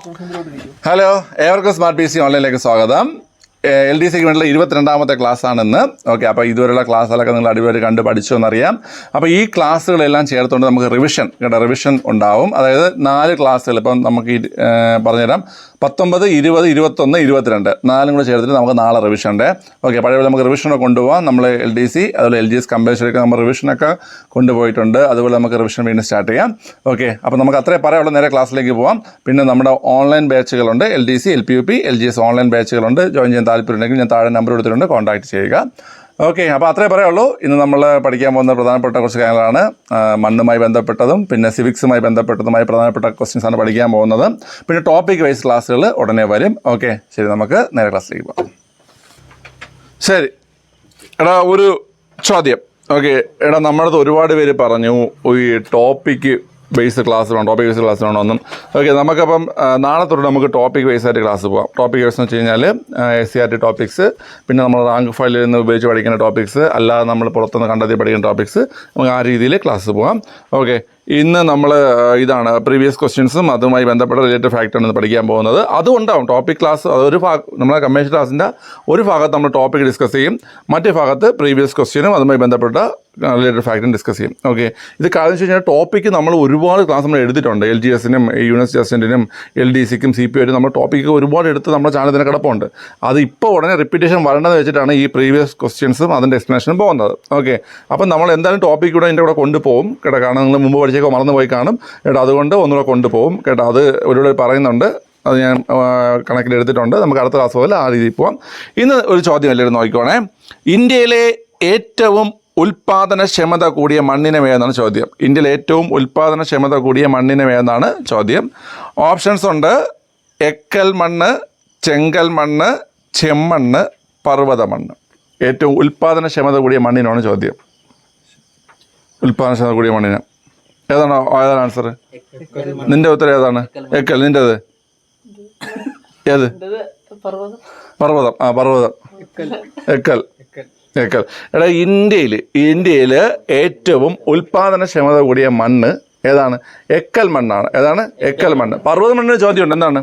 Hello, ഏവർക്കും smart P C ഓൺലൈനിലേക്ക് സ്വാഗതം. LDCക്ക് വേണ്ടിയുള്ള 22ാമത്തെ ക്ലാസ്സാണിന്ന്. ഓക്കെ, അപ്പോൾ ഇതുവരെയുള്ള ക്ലാസ്സുകളൊക്കെ നിങ്ങൾ അടിപൊളി കണ്ട് പഠിച്ചു എന്നറിയാം. അപ്പോൾ ഈ ക്ലാസ്സുകളെല്ലാം ചേർത്തുകൊണ്ട് നമുക്ക് റിവിഷൻ ഉണ്ടാവും. അതായത് 4 ക്ലാസ്സുകൾ ഇപ്പം നമുക്ക് പറഞ്ഞുതരാം. 19, 20, 21, 22 4 കൂടെ ചേർത്തിട്ട് നമുക്ക് നാളെ റിവിഷൻ ഉണ്ട്. ഓക്കെ, പഴയ നമുക്ക് റിവിഷനൊക്കെ കൊണ്ടുപോകാം. നമ്മൾ LDC അതുപോലെ LGS കമ്പൽസറിയൊക്കെ നമ്മൾ റിവിഷനൊക്കെ കൊണ്ടുപോയിട്ടുണ്ട്. അതുപോലെ നമുക്ക് റിവിഷൻ വീണ്ടും സ്റ്റാർട്ട് ചെയ്യാം. ഓക്കെ, അപ്പോൾ നമുക്ക് അത്രേ പറയാനുള്ള നേരെ ക്ലാസ്സിലേക്ക് പോകാം. പിന്നെ നമ്മുടെ ഓൺലൈൻ ബാച്ചുകളുണ്ട്. LDC, LPUP, LGS ഓൺലൈൻ ബാച്ചുകളുണ്ട്. ജോയിൻ ചെയ്യാൻ താല്പര്യമുണ്ടെങ്കിൽ ഞാൻ താഴെ നമ്പർ കൊടുത്തിട്ടുണ്ട്, കോൺടാക്ട് ചെയ്യുക. ഓക്കെ, അപ്പോൾ അത്രേ പറയുള്ളൂ. ഇന്ന് നമ്മൾ പഠിക്കാൻ പോകുന്ന പ്രധാനപ്പെട്ട കുറച്ച് കാര്യങ്ങളാണ്. മണ്ണുമായി ബന്ധപ്പെട്ടതും പിന്നെ സിവിക്സുമായി ബന്ധപ്പെട്ടതുമായി പ്രധാനപ്പെട്ട ക്വസ്റ്റ്യൻസാണ് പഠിക്കാൻ പോകുന്നത്. പിന്നെ ടോപ്പിക് വൈസ് ക്ലാസ്സുകൾ ഉടനെ വരും. ഓക്കെ, ശരി, നമുക്ക് നേരെ ക്ലാസ്സിലേക്ക് പോകാം. ശരി എടാ, ഒരു ചോദ്യം. ഓക്കെ എടാ, നമ്മളത് ഒരുപാട് പേര് പറഞ്ഞു ഈ ടോപ്പിക് ബേസ് ക്ലാസ്സിലാണോ ഒന്നും. ഓക്കെ, നമുക്കപ്പം നാളെ തൊട്ട് നമുക്ക് ടോപ്പിക് ബേസ് ആയിട്ട് ക്ലാസ് പോകാം. ടോപ്പിക് ബേസ് എന്ന് വെച്ച് കഴിഞ്ഞാൽ SCRT ടോപ്പിക്സ്, പിന്നെ നമ്മൾ റാങ്ക് ഫയലിൽ നിന്ന് ഉപയോഗിച്ച് പഠിക്കുന്ന ടോപ്പിക്സ്, അല്ലാതെ നമ്മൾ പുറത്തുനിന്ന് കണ്ടെത്തി പഠിക്കുന്ന ടോപ്പിക്സ്, നമുക്ക് ആ രീതിയിൽ ക്ലാസ് പോകാം. ഓക്കെ, ഇന്ന് നമ്മൾ ഇതാണ് പ്രീവിയസ് ക്വസ്റ്റ്യൻസും അതുമായി ബന്ധപ്പെട്ട റിലേറ്റഡ് ഫാക്റ്റാണ് പഠിക്കാൻ പോകുന്നത്. അതും ഉണ്ടാവും ടോപ്പിക് ക്ലാസ്. അതൊരു നമ്മളെ കമ്മീഷൻ ക്ലാസ്സിൻ്റെ ഒരു ഭാഗത്ത് നമ്മൾ ടോപ്പിക് ഡിസ്കസ് ചെയ്യും, മറ്റേ ഭാഗത്ത് പ്രീവിയസ് ക്വസ്റ്റ്യനും അതുമായി ബന്ധപ്പെട്ട റിലേറ്റഡ് ഫാക്റ്റും ഡിസ്കസ് ചെയ്യും. ഓക്കെ, ഇത് കാരണം വെച്ച് കഴിഞ്ഞാൽ ടോപ്പിക്ക് നമ്മൾ ഒരുപാട് ക്ലാസ് നമ്മൾ എടുത്തിട്ടുണ്ട്. LGSനും യൂണിവേഴ്സിറ്റി അസിസ്റ്റൻറ്റിനും LDCക്കും CPO നമ്മൾ ടോപ്പിക്ക് ഒരുപാട് എടുത്ത് നമ്മുടെ ചാനൽ തന്നെ കിടപ്പുണ്ട്. അത് ഇപ്പോൾ ഉടനെ റിപ്പീറ്റേഷൻ വരേണ്ടതെന്ന് വെച്ചിട്ടാണ് ഈ പ്രീവിയസ് ക്വസ്റ്റ്യൻസും അതിൻ്റെ എക്സ്പ്ലനേഷനും പോകുന്നത്. ഓക്കെ, അപ്പം നമ്മൾ എന്തായാലും ടോപ്പിക്ക് കൂടെ എൻ്റെ കൂടെ കൊണ്ടുപോകും കേട്ടോ. കാരണം നിങ്ങൾ മുമ്പ് പഠിച്ചൊക്കെ മറന്നുപോയി കാണും കേട്ടോ. അതുകൊണ്ട് ഒന്നുകൂടെ കൊണ്ടുപോകും കേട്ടോ. അത് ഒരുപാട് പറയുന്നുണ്ട്, അത് ഞാൻ കണക്കിലെടുത്തിട്ടുണ്ട്. നമുക്ക് അടുത്ത ക്ലാസ് പോലെ ആ രീതിയിൽ പോകാം. ഇന്ന് ഒരു ചോദ്യം എല്ലാവരും നോക്കിക്കോണേ. ഇന്ത്യയിലെ ഏറ്റവും ഉൽപാദനക്ഷമത കൂടിയ മണ്ണിനമേതെന്നാണ് ചോദ്യം. ഇന്ത്യയിലെ ഏറ്റവും ഉൽപാദനക്ഷമത കൂടിയ മണ്ണിനമേതെന്നാണ് ചോദ്യം. ഓപ്ഷൻസ് ഉണ്ട്: എക്കൽ മണ്ണ്, ചെങ്കൽ മണ്ണ്, ചെമ്മണ്ണ്, പർവ്വത മണ്ണ്. ഏറ്റവും ഉൽപാദനക്ഷമത കൂടിയ മണ്ണിനാണ് ചോദ്യം. ഉൽപാദനക്ഷമത കൂടിയ മണ്ണിന് ഏതാണ് ആൻസർ? നിന്റെ ഉത്തരം ഏതാണ്? എക്കൽ. നിൻ്റെത് ഏത്? പർവ്വതം. പർവ്വതം. എക്കൽ. എടാ, ഇന്ത്യയിൽ ഏറ്റവും ഉൽപാദനക്ഷമത കൂടിയ മണ്ണ് ഏതാണ്? എക്കൽ മണ്ണാണ്. ഏതാണ്? എക്കൽ മണ്ണ്. പർവ്വത മണ്ണിന് ചോദ്യമുണ്ട്. എന്താണ്?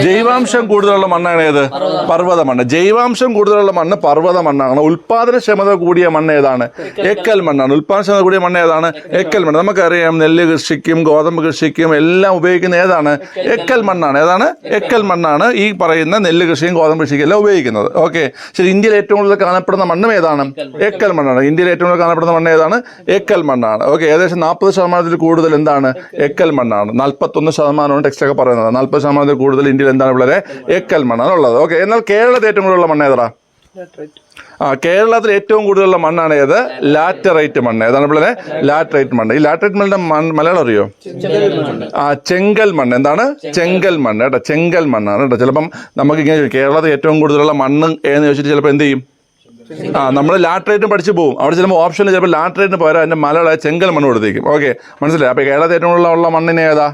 ജൈവാംശം കൂടുതലുള്ള മണ്ണാണ് ഏത്? പർവ്വത മണ്ണ്. ജൈവാംശം കൂടുതലുള്ള മണ്ണ് പർവ്വത മണ്ണാണ്. ഉൽപാദനക്ഷമത കൂടിയ മണ്ണ് ഏതാണ്? എക്കൽ മണ്ണാണ്. ഉൽപാദനക്ഷമത കൂടിയ മണ്ണ് ഏതാണ്? എക്കൽ മണ്ണ്. നമുക്കറിയാം, നെല്ല് കൃഷിക്കും ഗോതമ്പ് കൃഷിക്കും എല്ലാം ഉപയോഗിക്കുന്ന ഏതാണ്? എക്കൽ മണ്ണാണ്. ഏതാണ്? എക്കൽ മണ്ണാണ് ഈ പറയുന്ന നെല്ല് കൃഷിയും ഗോതമ്പ് കൃഷിക്കും എല്ലാം ഉപയോഗിക്കുന്നത്. ഓക്കെ, ശരി. ഇന്ത്യയിൽ ഏറ്റവും കൂടുതൽ കാണപ്പെടുന്ന മണ്ണും ഏതാണ്? എക്കൽ മണ്ണാണ്. ഇന്ത്യയിൽ ഏറ്റവും കൂടുതൽ കാണപ്പെടുന്ന മണ്ണ് ഏതാണ്? എക്കൽ മണ്ണാണ്. ഓക്കെ, ഏകദേശം 40% കൂടുതൽ എന്താണ്? എക്കൽ മണ്ണാണ്. 41% ടെക്സ്റ്റൊക്കെ പറയുന്നത്. 40% കൂടുതൽ ഇന്ത്യയിൽ എന്താണ് വളരെ? എക്കൽ മണ്ണാണ് ഉള്ളത്. ഓക്കെ, എന്നാൽ കേരളത്തിൽ ഏറ്റവും കൂടുതലുള്ള മണ്ണ് ഏതാ? കേരളത്തിൽ ഏറ്റവും കൂടുതലുള്ള മണ്ണാണ് ഏത്? ലാറ്ററൈറ്റ് മണ്ണ്. ഏതാണ് പിള്ളേരെ? ലാറ്ററൈറ്റ് മണ്ണ്. ഈ ലാറ്ററൈറ്റ് മണ്ണിന്റെ മലയാളം അറിയോ? ചെങ്കൽ മണ്ണ്. എന്താണ്? ചെങ്കൽ മണ്ണ് കേട്ടോ. ചെങ്കൽ മണ്ണാണ് കേട്ടോ. ചിലപ്പം നമുക്ക് ഇങ്ങനെ കേരളത്തിൽ ഏറ്റവും കൂടുതലുള്ള മണ്ണ് എന്ന് ചോദിച്ചിട്ട് ചിലപ്പോൾ എന്ത് ചെയ്യും? നമ്മൾ ലാറ്ററൈറ്റും പഠിച്ചു പോകും. അവിടെ ചിലപ്പോൾ ഓപ്ഷനിൽ ചിലപ്പോൾ ലാറ്ററൈറ്റിന് പകരം അതിൻ്റെ മലയാള ചെങ്കൽ മണ്ണ് കൊടുത്തേക്കും. ഓക്കെ, മനസ്സിലായി? അപ്പോൾ കേരളത്തിൽ ഏറ്റവും ഉള്ള മണ്ണിന് ഏതാ?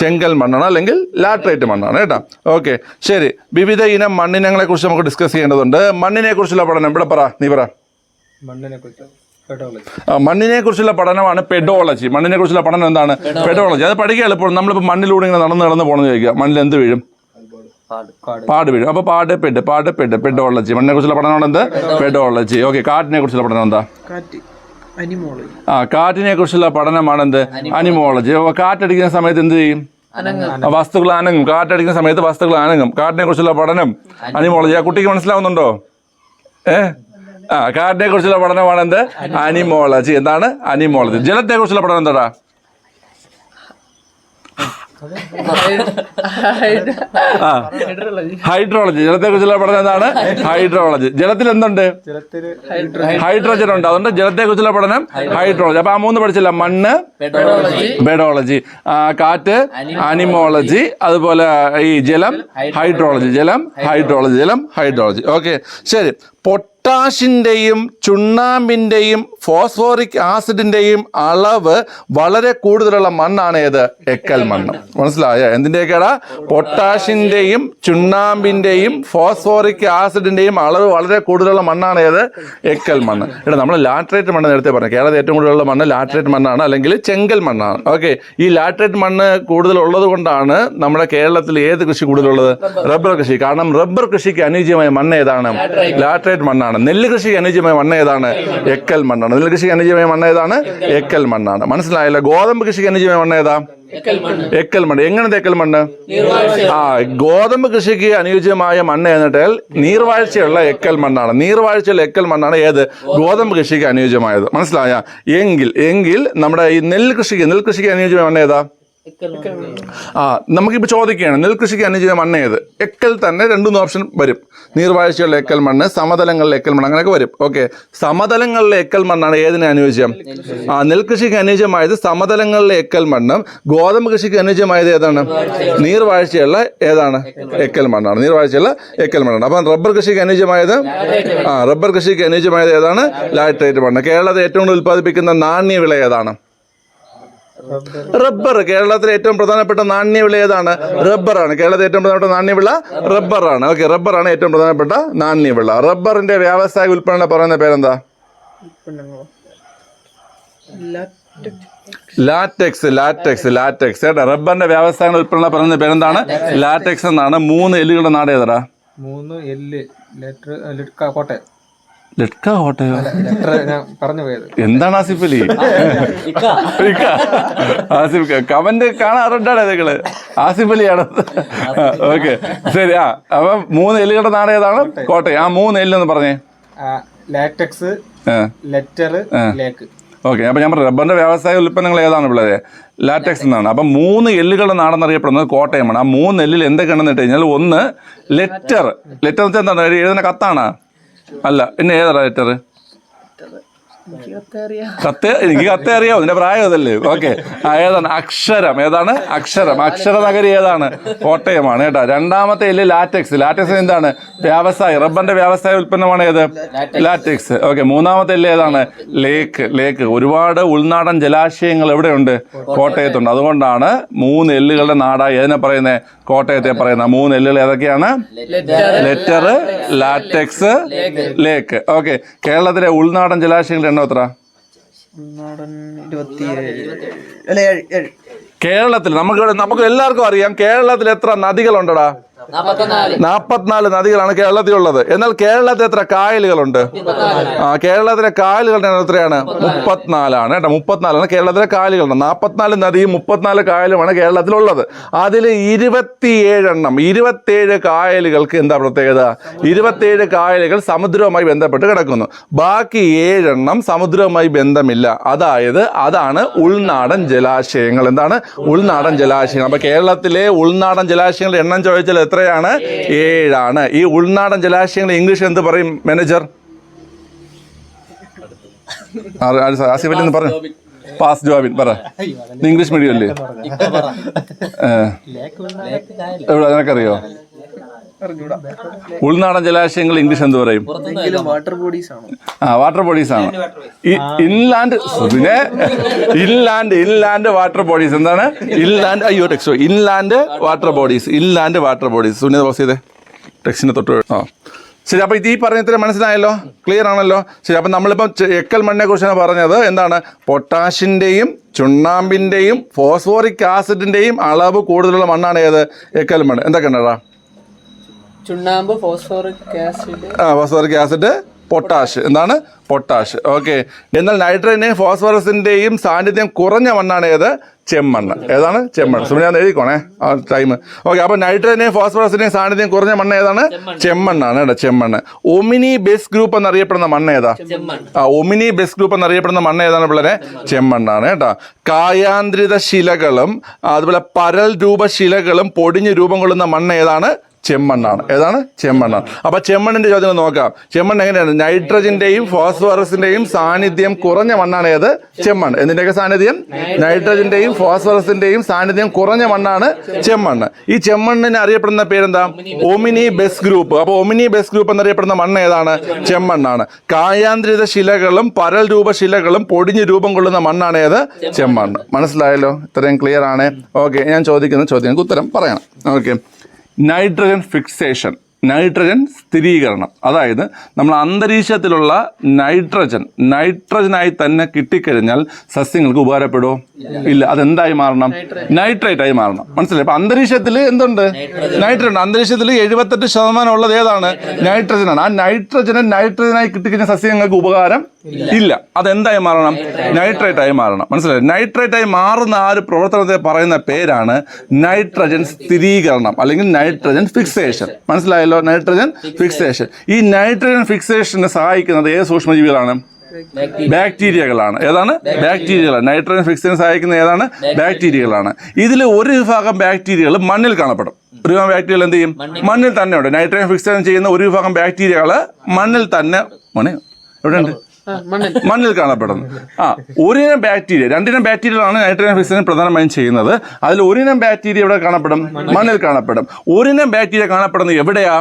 ചെങ്കൽ മണ്ണാണ്, അല്ലെങ്കിൽ ലാറ്ററൈറ്റ് മണ്ണാണ് കേട്ടോ. ഓക്കെ, ശരി. വിവിധ ഇനം മണ്ണിനങ്ങളെ കുറിച്ച് നമുക്ക് ഡിസ്കസ് ചെയ്യേണ്ടതുണ്ട്. മണ്ണിനെ കുറിച്ചുള്ള പഠനം ഇവിടെ പറ. നീ പറ. മണ്ണിനെ കുറിച്ചുള്ള പഠനമാണ് പെഡോളജി. മണ്ണിനെ കുറിച്ചുള്ള പഠനം എന്താണ്? പെഡോളജി. അത് പഠിക്കുക എളുപ്പം. നമ്മളിപ്പോൾ മണ്ണിലൂടെ ഇങ്ങനെ നടന്ന് പോകണമെന്ന് ചോദിക്കുക. മണ്ണിൽ എന്ത് വീഴും? പാട് വീഴും. അപ്പോൾ പെഡോളജി. മണ്ണിനെ കുറിച്ചുള്ള പഠനമാണ് എന്ത്? പെഡോളജി. ഓക്കെ, കാറ്റിനെ കുറിച്ചുള്ള പഠനം എന്താ? കാറ്റിനെ കുറിച്ചുള്ള പഠനമാണ് എന്ത്? അനിമോളജി. കാറ്റടിക്കുന്ന സമയത്ത് എന്ത് ചെയ്യും? വസ്തുക്കൾ അനങ്ങും. കാറ്റടിക്കുന്ന സമയത്ത് വസ്തുക്കൾ അനങ്ങും. കാറ്റിനെ കുറിച്ചുള്ള പഠനം അനിമോളജി. ആ കുട്ടിക്ക് മനസ്സിലാവുന്നുണ്ടോ? കാറ്റിനെ കുറിച്ചുള്ള പഠനമാണ് എന്ത്? അനിമോളജി. എന്താണ്? അനിമോളജി. ജലത്തെ കുറിച്ചുള്ള പഠനം എന്താ? ഹൈഡ്രോളജി. ജലത്തെ കുറിച്ചുള്ള പഠനം എന്താണ്? ഹൈഡ്രോളജി. ജലത്തിൽ എന്തുണ്ട്? ഹൈഡ്രജൻ ഉണ്ട്. അതുകൊണ്ട് ജലത്തെ കുറിച്ചുള്ള പഠനം ഹൈഡ്രോളജി. അപ്പൊ ആ 3 പഠിച്ചില്ല. മണ്ണ് പെഡോളജി, കാറ്റ് അനിമോളജി, അതുപോലെ ഈ ജലം ഹൈഡ്രോളജി. ജലം ഹൈഡ്രോളജി. ഓക്കെ, ശരി. പൊട്ടാഷിൻ്റെയും ചുണ്ണാമ്പിൻ്റെയും ഫോസ്ഫോറിക് ആസിഡിൻ്റെയും അളവ് വളരെ കൂടുതലുള്ള മണ്ണാണ് ഏത്? എക്കൽ മണ്ണ്. മനസ്സിലായോ? എന്തിൻ്റെയൊക്കെയാ? പൊട്ടാഷിൻ്റെയും ചുണ്ണാമ്പിൻ്റെയും ഫോസ്ഫോറിക് ആസിഡിൻ്റെയും അളവ് വളരെ കൂടുതലുള്ള മണ്ണാണ് ഏത്? എക്കൽ മണ്ണ്. ഇവിടെ നമ്മൾ ലാറ്ററൈറ്റ് മണ്ണ് നേരത്തെ പറഞ്ഞു. കേരളത്തിൽ ഏറ്റവും കൂടുതലുള്ള മണ്ണ് ലാറ്ററൈറ്റ് മണ്ണാണ്, അല്ലെങ്കിൽ ചെങ്കൽ മണ്ണാണ്. ഓക്കെ, ഈ ലാറ്ററൈറ്റ് മണ്ണ് കൂടുതലുള്ളത് കൊണ്ടാണ് നമ്മുടെ കേരളത്തിൽ ഏത് കൃഷി കൂടുതലുള്ളത്? റബ്ബർ കൃഷി. കാരണം റബ്ബർ കൃഷിക്ക് അനുയോജ്യമായ മണ്ണ് ഏതാണ്? ലാറ്ററൈറ്റ് മണ്ണാണ്. നെല്ല് കൃഷിക്ക് അനുയോജ്യമായ മണ്ണ് ഏതാണ്? എക്കൽ മണ്ണാണ്. നെല്ല് കൃഷിക്ക് അനുയോജ്യമായ മണ്ണ് ഏതാണ്? എക്കൽ മണ്ണാണ്. മനസ്സിലായല്ലോ? ഗോതമ്പ് കൃഷിക്ക് അനുയോജ്യമായ മണ്ണ് ഏതാ? എക്കൽ മണ്ണ്. എങ്ങനത്തെ എക്കൽ മണ്ണ്? ഗോതമ്പ് കൃഷിക്ക് അനുയോജ്യമായ മണ്ണ് എന്നിട്ടാൽ നീർവാഴ്ചയുള്ള എക്കൽ മണ്ണാണ്. നീർവാഴ്ചയുള്ള എക്കൽ മണ്ണാണ് ഏത്? ഗോതമ്പ് കൃഷിക്ക് അനുയോജ്യമായത്. മനസ്സിലായ? എങ്കിൽ നമ്മുടെ ഈ നെൽകൃഷിക്ക് അനുയോജ്യമായ മണ്ണ് ഏതാ? നമുക്കിപ്പോൾ ചോദിക്കുകയാണ് നെൽകൃഷിക്ക് അനുയോജ്യമായ മണ്ണ് ഏത്? എക്കൽ തന്നെ 2-3 ഓപ്ഷൻ വരും. നീർവാഴ്ചയുള്ള എക്കൽ മണ്ണ്, സമതലങ്ങളിലെ എക്കൽ മണ്ണ്, അങ്ങനെയൊക്കെ വരും. ഓക്കെ, സമതലങ്ങളിലെ എക്കൽ മണ്ണാണ് ഏതിന് അനുയോജ്യം? നെൽകൃഷിക്ക് അനുയോജ്യമായത് സമതലങ്ങളിലെ എക്കൽ മണ്ണും ഗോതമ്പ് കൃഷിക്ക് അനുയോജ്യമായത് ഏതാണ്? നീർവാഴ്ചയുള്ള ഏതാണ്? എക്കൽ മണ്ണാണ്. നീർവാഴ്ചയുള്ള എക്കൽ മണ്ണാണ്. അപ്പം റബ്ബർ കൃഷിക്ക് അനുയോജ്യമായത് ഏതാണ്? ലാറ്ററൈറ്റ് മണ്ണ്. കേരളത്തിൽ ഏറ്റവും കൂടുതൽ ഉൽപ്പാദിപ്പിക്കുന്ന നാണ്യവിള ഏതാണ്? റബ്ബർ. കേരളത്തിലെ ഏറ്റവും പ്രധാനപ്പെട്ട നാണ്യവിള ഏതാണ്? റബ്ബറാണ്. കേരളത്തിലെ ഏറ്റവും പ്രധാനപ്പെട്ട നാണ്യവിള റബ്ബറാണ്. ഓക്കെ, റബ്ബറാണ് ഏറ്റവും പ്രധാനപ്പെട്ട നാണ്യവിള. റബ്ബറിന്റെ വ്യാവസായിക ഉൽപ്പന്നം പറയുന്ന പേരെന്താ? ലാറ്റക്സ്. കേട്ടോ, റബ്ബറിന്റെ വ്യാവസായിക ഉൽപ്പന്നം പറയുന്ന പേരെന്താണ്? ലാറ്റക്സ് എന്നാണ്. 3 എല്ലുകളുടെ നാട് ഏതാ? 3 എല്ല് കോട്ടയം. ലഡ്ക കോട്ടയോ? എന്താണ് ആസിഫ് അലി? ആസിഫ് കമന്റ് കാണാറുണ്ടാണ് നിങ്ങള്? ആസിഫ് അലിയാണ്. ഓക്കെ, ശരി. അപ്പൊ 3 എല്ലുകളുടെ നാട് ഏതാണ്? കോട്ടയം. 3 എല്ലെന്ന് പറഞ്ഞേ. ലാറ്റക്സ്, ലെറ്റർ, ലേക്ക്. ഓക്കെ, അപ്പൊ ഞാൻ പറഞ്ഞു റബ്ബറിന്റെ വ്യാവസായിക ഉൽപ്പന്നങ്ങൾ ഏതാണ് ഉള്ളത്? ലാറ്റക്സ് എന്നാണ്. അപ്പൊ 3 എല്ലുകളുടെ നാടെന്നറിയപ്പെടുന്നത് കോട്ടയമാണ്. 3 എല്ലിൽ എന്തൊക്കെയാണെന്ന് വെച്ച് കഴിഞ്ഞാൽ, ഒന്ന് ലെറ്റർ. ലെറ്റർ എന്ന് വെച്ചാൽ എന്താണ്? എഴുതുന്ന കത്താണ്? അല്ല, പിന്നെ ഏതാ ലെറ്റർ? എനിക്ക് കത്ത് അറിയാവോ? നിന്റെ പ്രായം അതല്ലേ? ഓക്കെ, ഏതാണ്? അക്ഷരം. ഏതാണ്? അക്ഷരനഗരി ഏതാണ്? കോട്ടയമാണ്. കേട്ടോ. രണ്ടാമത്തെ എല്ല് ലാറ്റക്സ്. ലാറ്റക്സ് എന്താണ്? റബ്ബറിന്റെ വ്യാവസായിക ഉൽപ്പന്നമാണ് ഏത്? ലാറ്റക്സ്. ഓക്കെ, മൂന്നാമത്തെ എല്ല് ഏതാണ്? ലേക്ക്. ഒരുപാട് ഉൾനാടൻ ജലാശയങ്ങൾ എവിടെയുണ്ട്? കോട്ടയത്തുണ്ട്. അതുകൊണ്ടാണ് 3 എല്ലുകളുടെ നാടായി ഏതിനെ പറയുന്നത്? കോട്ടയത്തെ പറയുന്ന. 3 എല്ലുകൾ ഏതൊക്കെയാണ്? ലെറ്റർ, ലാറ്റക്സ്, ലേക്ക്. ഓക്കെ, കേരളത്തിലെ ഉൾനാടൻ ജലാശയങ്ങളുടെ എണ്ണം എത്ര? കേരളത്തിൽ നമുക്ക് എല്ലാവർക്കും അറിയാം കേരളത്തിൽ എത്ര നദികളുണ്ടടാ? 44 നദികളാണ് കേരളത്തിലുള്ളത്. എന്നാൽ കേരളത്തിൽ എത്ര കായലുകളുണ്ട്? കേരളത്തിലെ കായലുകളുടെ എണ്ണം എത്രയാണ്? 34 കേട്ടോ. 34 കേരളത്തിലെ കായലുകളുണ്ട്. 44 നദിയും 34 കായലുമാണ് കേരളത്തിലുള്ളത്. അതിൽ 27 കായലുകൾക്ക് എന്താ പ്രത്യേകത? 27 കായലുകൾ സമുദ്രവുമായി ബന്ധപ്പെട്ട് കിടക്കുന്നു. ബാക്കി 7 സമുദ്രവുമായി ബന്ധമില്ല. അതാണ് ഉൾനാടൻ ജലാശയങ്ങൾ. എന്താണ്? ഉൾനാടൻ ജലാശയങ്ങൾ. അപ്പൊ കേരളത്തിലെ ഉൾനാടൻ ജലാശയങ്ങളുടെ എണ്ണം ചോദിച്ചാൽ എത്രയാണ്? 7. ഈ ഉൾനാടൻ ജലാശയങ്ങൾ ഇംഗ്ലീഷ് എന്ത് പറയും മാനേജർ? ആസിഫ് അലി പറഞ്ഞു. പാസ് ജോബിൻ പറ. ഇംഗ്ലീഷ് മീഡിയം അല്ലേ? എവിടെ നിനക്കറിയോ? ഉൾനാടൻ ജലാശയങ്ങൾ ഇംഗ്ലീഷ് എന്ത് പറയും? വാട്ടർ ബോഡീസ് ആണ്. Inland water bodies. എന്താണ്? Inland water bodies. Sunitha Bose ചെയ്തേ ടെക്സ്റ്റിന് തൊട്ട്. ശരി, അപ്പൊ ഈ പറഞ്ഞ മനസ്സിലായല്ലോ? ക്ലിയർ ആണല്ലോ? ശരി, അപ്പൊ നമ്മളിപ്പം എക്കൽ മണ്ണിനെ കുറിച്ചാണ് പറഞ്ഞത്. എന്താണ്? പൊട്ടാഷിന്റെയും ചുണ്ണാമ്പിന്റെയും ഫോസ്ഫോറിക് ആസിഡിന്റെയും അളവ് കൂടുതലുള്ള മണ്ണാണ് ഏത്? എക്കൽ മണ്ണ്. എന്തൊക്കെ ഉണ്ടടാ? ചുണ്ണാമ്പ്, ഫോസ്ഫോറിക് ആസിഡ്, പൊട്ടാഷ്. എന്താണ്? പൊട്ടാഷ്. ഓക്കെ, എന്നാൽ നൈട്രജന്റെയും ഫോസ്ഫറസിന്റെയും സാന്നിധ്യം കുറഞ്ഞ മണ്ണാണ് ഏത്? ചെമ്മണ്ണ്. ഏതാണ്? ചെമ്മണ്ണ്. സുമന എഴുതിക്കോണേ ആ ടൈം. ഓക്കെ, അപ്പൊ നൈട്രജന്റെയും ഫോസ്ഫറസിന്റെയും സാന്നിധ്യം കുറഞ്ഞ മണ്ണ് ഏതാണ്? ചെമ്മണ്ണാണ്. കേട്ടോ, ചെമ്മണ്ണ്. ഒമിനി ബേസ് ഗ്രൂപ്പ് എന്നറിയപ്പെടുന്ന മണ്ണ് ഏതാ? ഒമിനി ബേസ് ഗ്രൂപ്പ് എന്നറിയപ്പെടുന്ന മണ്ണ് ഏതാണ് പിള്ളേരെ? ചെമ്മണ്ണാണ്. കേട്ടോ. കായാന്ത്രിത ശിലകളും അതുപോലെ പരൽ രൂപ ശിലകളും പൊടിഞ്ഞ് രൂപം കൊള്ളുന്ന മണ്ണ് ഏതാണ്? ചെമ്മണ്ണാണ്. ഏതാണ്? ചെമ്മണ്ണാണ്. അപ്പൊ ചെമ്മണ്ണിന്റെ ചോദ്യം നോക്കാം. ചെമ്മണ്ണ് എങ്ങനെയാണ്? നൈട്രജന്റെയും ഫോസ്ഫറസിന്റെയും സാന്നിധ്യം കുറഞ്ഞ മണ്ണാണ് ഏത്? ചെമ്മണ്ണ്. എന്തിന്റെയൊക്കെ സാന്നിധ്യം? നൈട്രജന്റെയും ഫോസ്ഫറസിന്റെയും സാന്നിധ്യം കുറഞ്ഞ മണ്ണാണ് ചെമ്മണ്ണ്. ഈ ചെമ്മണ്ണിന് അറിയപ്പെടുന്ന പേരെന്താ? ഒമിനി ബെസ് ഗ്രൂപ്പ്. അപ്പൊ ഒമിനി ബെസ് ഗ്രൂപ്പ് എന്നറിയപ്പെടുന്ന മണ്ണ് ഏതാണ്? ചെമ്മണ്ണാണ്. കായാന്തരിത ശിലകളും പരൽ രൂപ ശിലകളും പൊടിഞ്ഞ് രൂപം കൊള്ളുന്ന മണ്ണാണ് ഏത്? ചെമ്മണ്ണ്. മനസ്സിലായല്ലോ? ഇത്രയും ക്ലിയർ ആണ്. ഓക്കെ, ഞാൻ ചോദിക്കുന്ന ചോദ്യങ്ങൾക്ക് ഉത്തരം പറയണം. ഓക്കെ, നൈട്രജൻ ഫിക്സേഷൻ, നൈട്രജൻ സ്ഥിരീകരണം. അതായത് നമ്മൾ അന്തരീക്ഷത്തിലുള്ള നൈട്രജനായി തന്നെ കിട്ടിക്കഴിഞ്ഞാൽ സസ്യങ്ങൾക്ക് ഉപകാരപ്പെടുമോ? ഇല്ല. അതെന്തായി മാറണം? നൈട്രേറ്റ് ആയി മാറണം. മനസ്സിലായി? അപ്പൊ അന്തരീക്ഷത്തിൽ എന്തുണ്ട്? നൈട്രജൻ. അന്തരീക്ഷത്തിൽ 78% ഉള്ളത് ഏതാണ്? നൈട്രജനാണ്. ആ നൈട്രജനായി കിട്ടിക്കഴിഞ്ഞാൽ സസ്യങ്ങൾക്ക് ഉപകാരം ഇല്ല. അതെന്തായി മാറണം? നൈട്രേറ്റ് ആയി മാറണം. മനസ്സിലായി? നൈട്രേറ്റ് ആയി മാറുന്ന ആ ഒരു പ്രവർത്തനത്തെ പറയുന്ന പേരാണ് നൈട്രജൻ സ്ഥിരീകരണം അല്ലെങ്കിൽ നൈട്രജൻ ഫിക്സേഷൻ. മനസ്സിലായല്ലോ? Nitrogen fixation. ഈ നൈട്രജൻ ഫിക്സേഷന് സഹായിക്കുന്നത് ഏത് സൂക്ഷ്മജീവികളാണ്? ബാക്ടീരിയകളാണ്. ഏതാണ്? ബാക്ടീരിയകളാണ്. നൈട്രജൻ ഫിക്സേഷന് സഹായിക്കുന്ന ഏതാണ്? ബാക്ടീരിയകളാണ്. ഇതിൽ ഒരു വിഭാഗം ബാക്ടീരിയകൾ മണ്ണിൽ കാണപ്പെടും. ഒരു വിഭാഗം ബാക്ടീരിയകൾ എന്ത് ചെയ്യും? മണ്ണിൽ തന്നെ ഉണ്ട്. നൈട്രജൻ ഫിക്സേഷൻ ചെയ്യുന്ന ഒരു വിഭാഗം ബാക്ടീരിയകൾ മണ്ണിൽ തന്നെ എവിടെയുണ്ട്? മണ്ണിൽ കാണപ്പെടുന്നു. ഒരിനം ബാക്ടീരിയ, രണ്ടിനം ബാക്ടീരിയകളാണ് നൈട്രജൻ ഫിക്സേഷൻ പ്രധാനമായും ചെയ്യുന്നത്. അതിൽ ഒരിനം ബാക്ടീരിയ എവിടെ കാണപ്പെടും? മണ്ണിൽ കാണപ്പെടും. ഒരിനം ബാക്ടീരിയ കാണപ്പെടുന്നത് എവിടെയാ?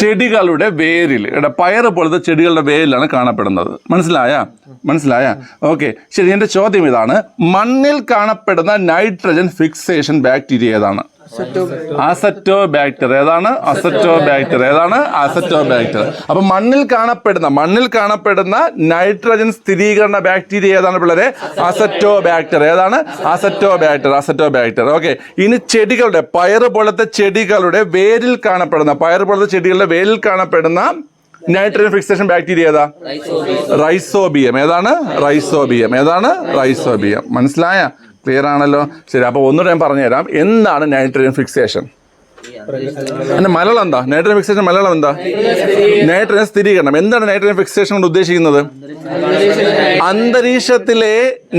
ചെടികളുടെ വേരിൽ. പയറ് പോലത്തെ ചെടികളുടെ വേരിലാണ് കാണപ്പെടുന്നത്. മനസ്സിലായ? ഓക്കെ, ശരി. എന്റെ ചോദ്യം ഇതാണ്: മണ്ണിൽ കാണപ്പെടുന്ന നൈട്രജൻ ഫിക്സേഷൻ ബാക്ടീരിയ ഏതാണ്? അസറ്റോബാക്ടർ. ഏതാണ്? അസറ്റോബാക്ടർ. ഏതാണ്? അസറ്റോബാക്ടർ. അപ്പൊ മണ്ണിൽ കാണപ്പെടുന്ന നൈട്രജൻ സ്ഥിരീകരണ ബാക്ടീരിയ ഏതാണ് പിള്ളേരെ? അസറ്റോബാക്ടർ. ഏതാണ്? അസറ്റോബാക്ടർ. ഓക്കെ, ഇനി ചെടികളുടെ, പയറ് പോലത്തെ ചെടികളുടെ വേരിൽ കാണപ്പെടുന്ന നൈട്രജൻ ഫിക്സേഷൻ ബാക്ടീരിയ ഏതാ? റൈസോബിയം. ഏതാണ്? റൈസോബിയം. മനസ്സിലായ? ക്ലിയർ ആണല്ലോ? ശരി. അപ്പോൾ ഒന്നുകൂടെ ഞാൻ പറഞ്ഞുതരാം. എന്താണ് നൈട്രജൻ ഫിക്സേഷൻ? അതിന്റെ മലയാളം എന്താ? നൈട്രജൻ ഫിക്സേഷൻ മലയാളം എന്താ? നൈട്രജൻ സ്ഥിരീകരണം. എന്താണ് നൈട്രജൻ ഫിക്സേഷൻ കൊണ്ട് ഉദ്ദേശിക്കുന്നത്? അന്തരീക്ഷത്തിലെ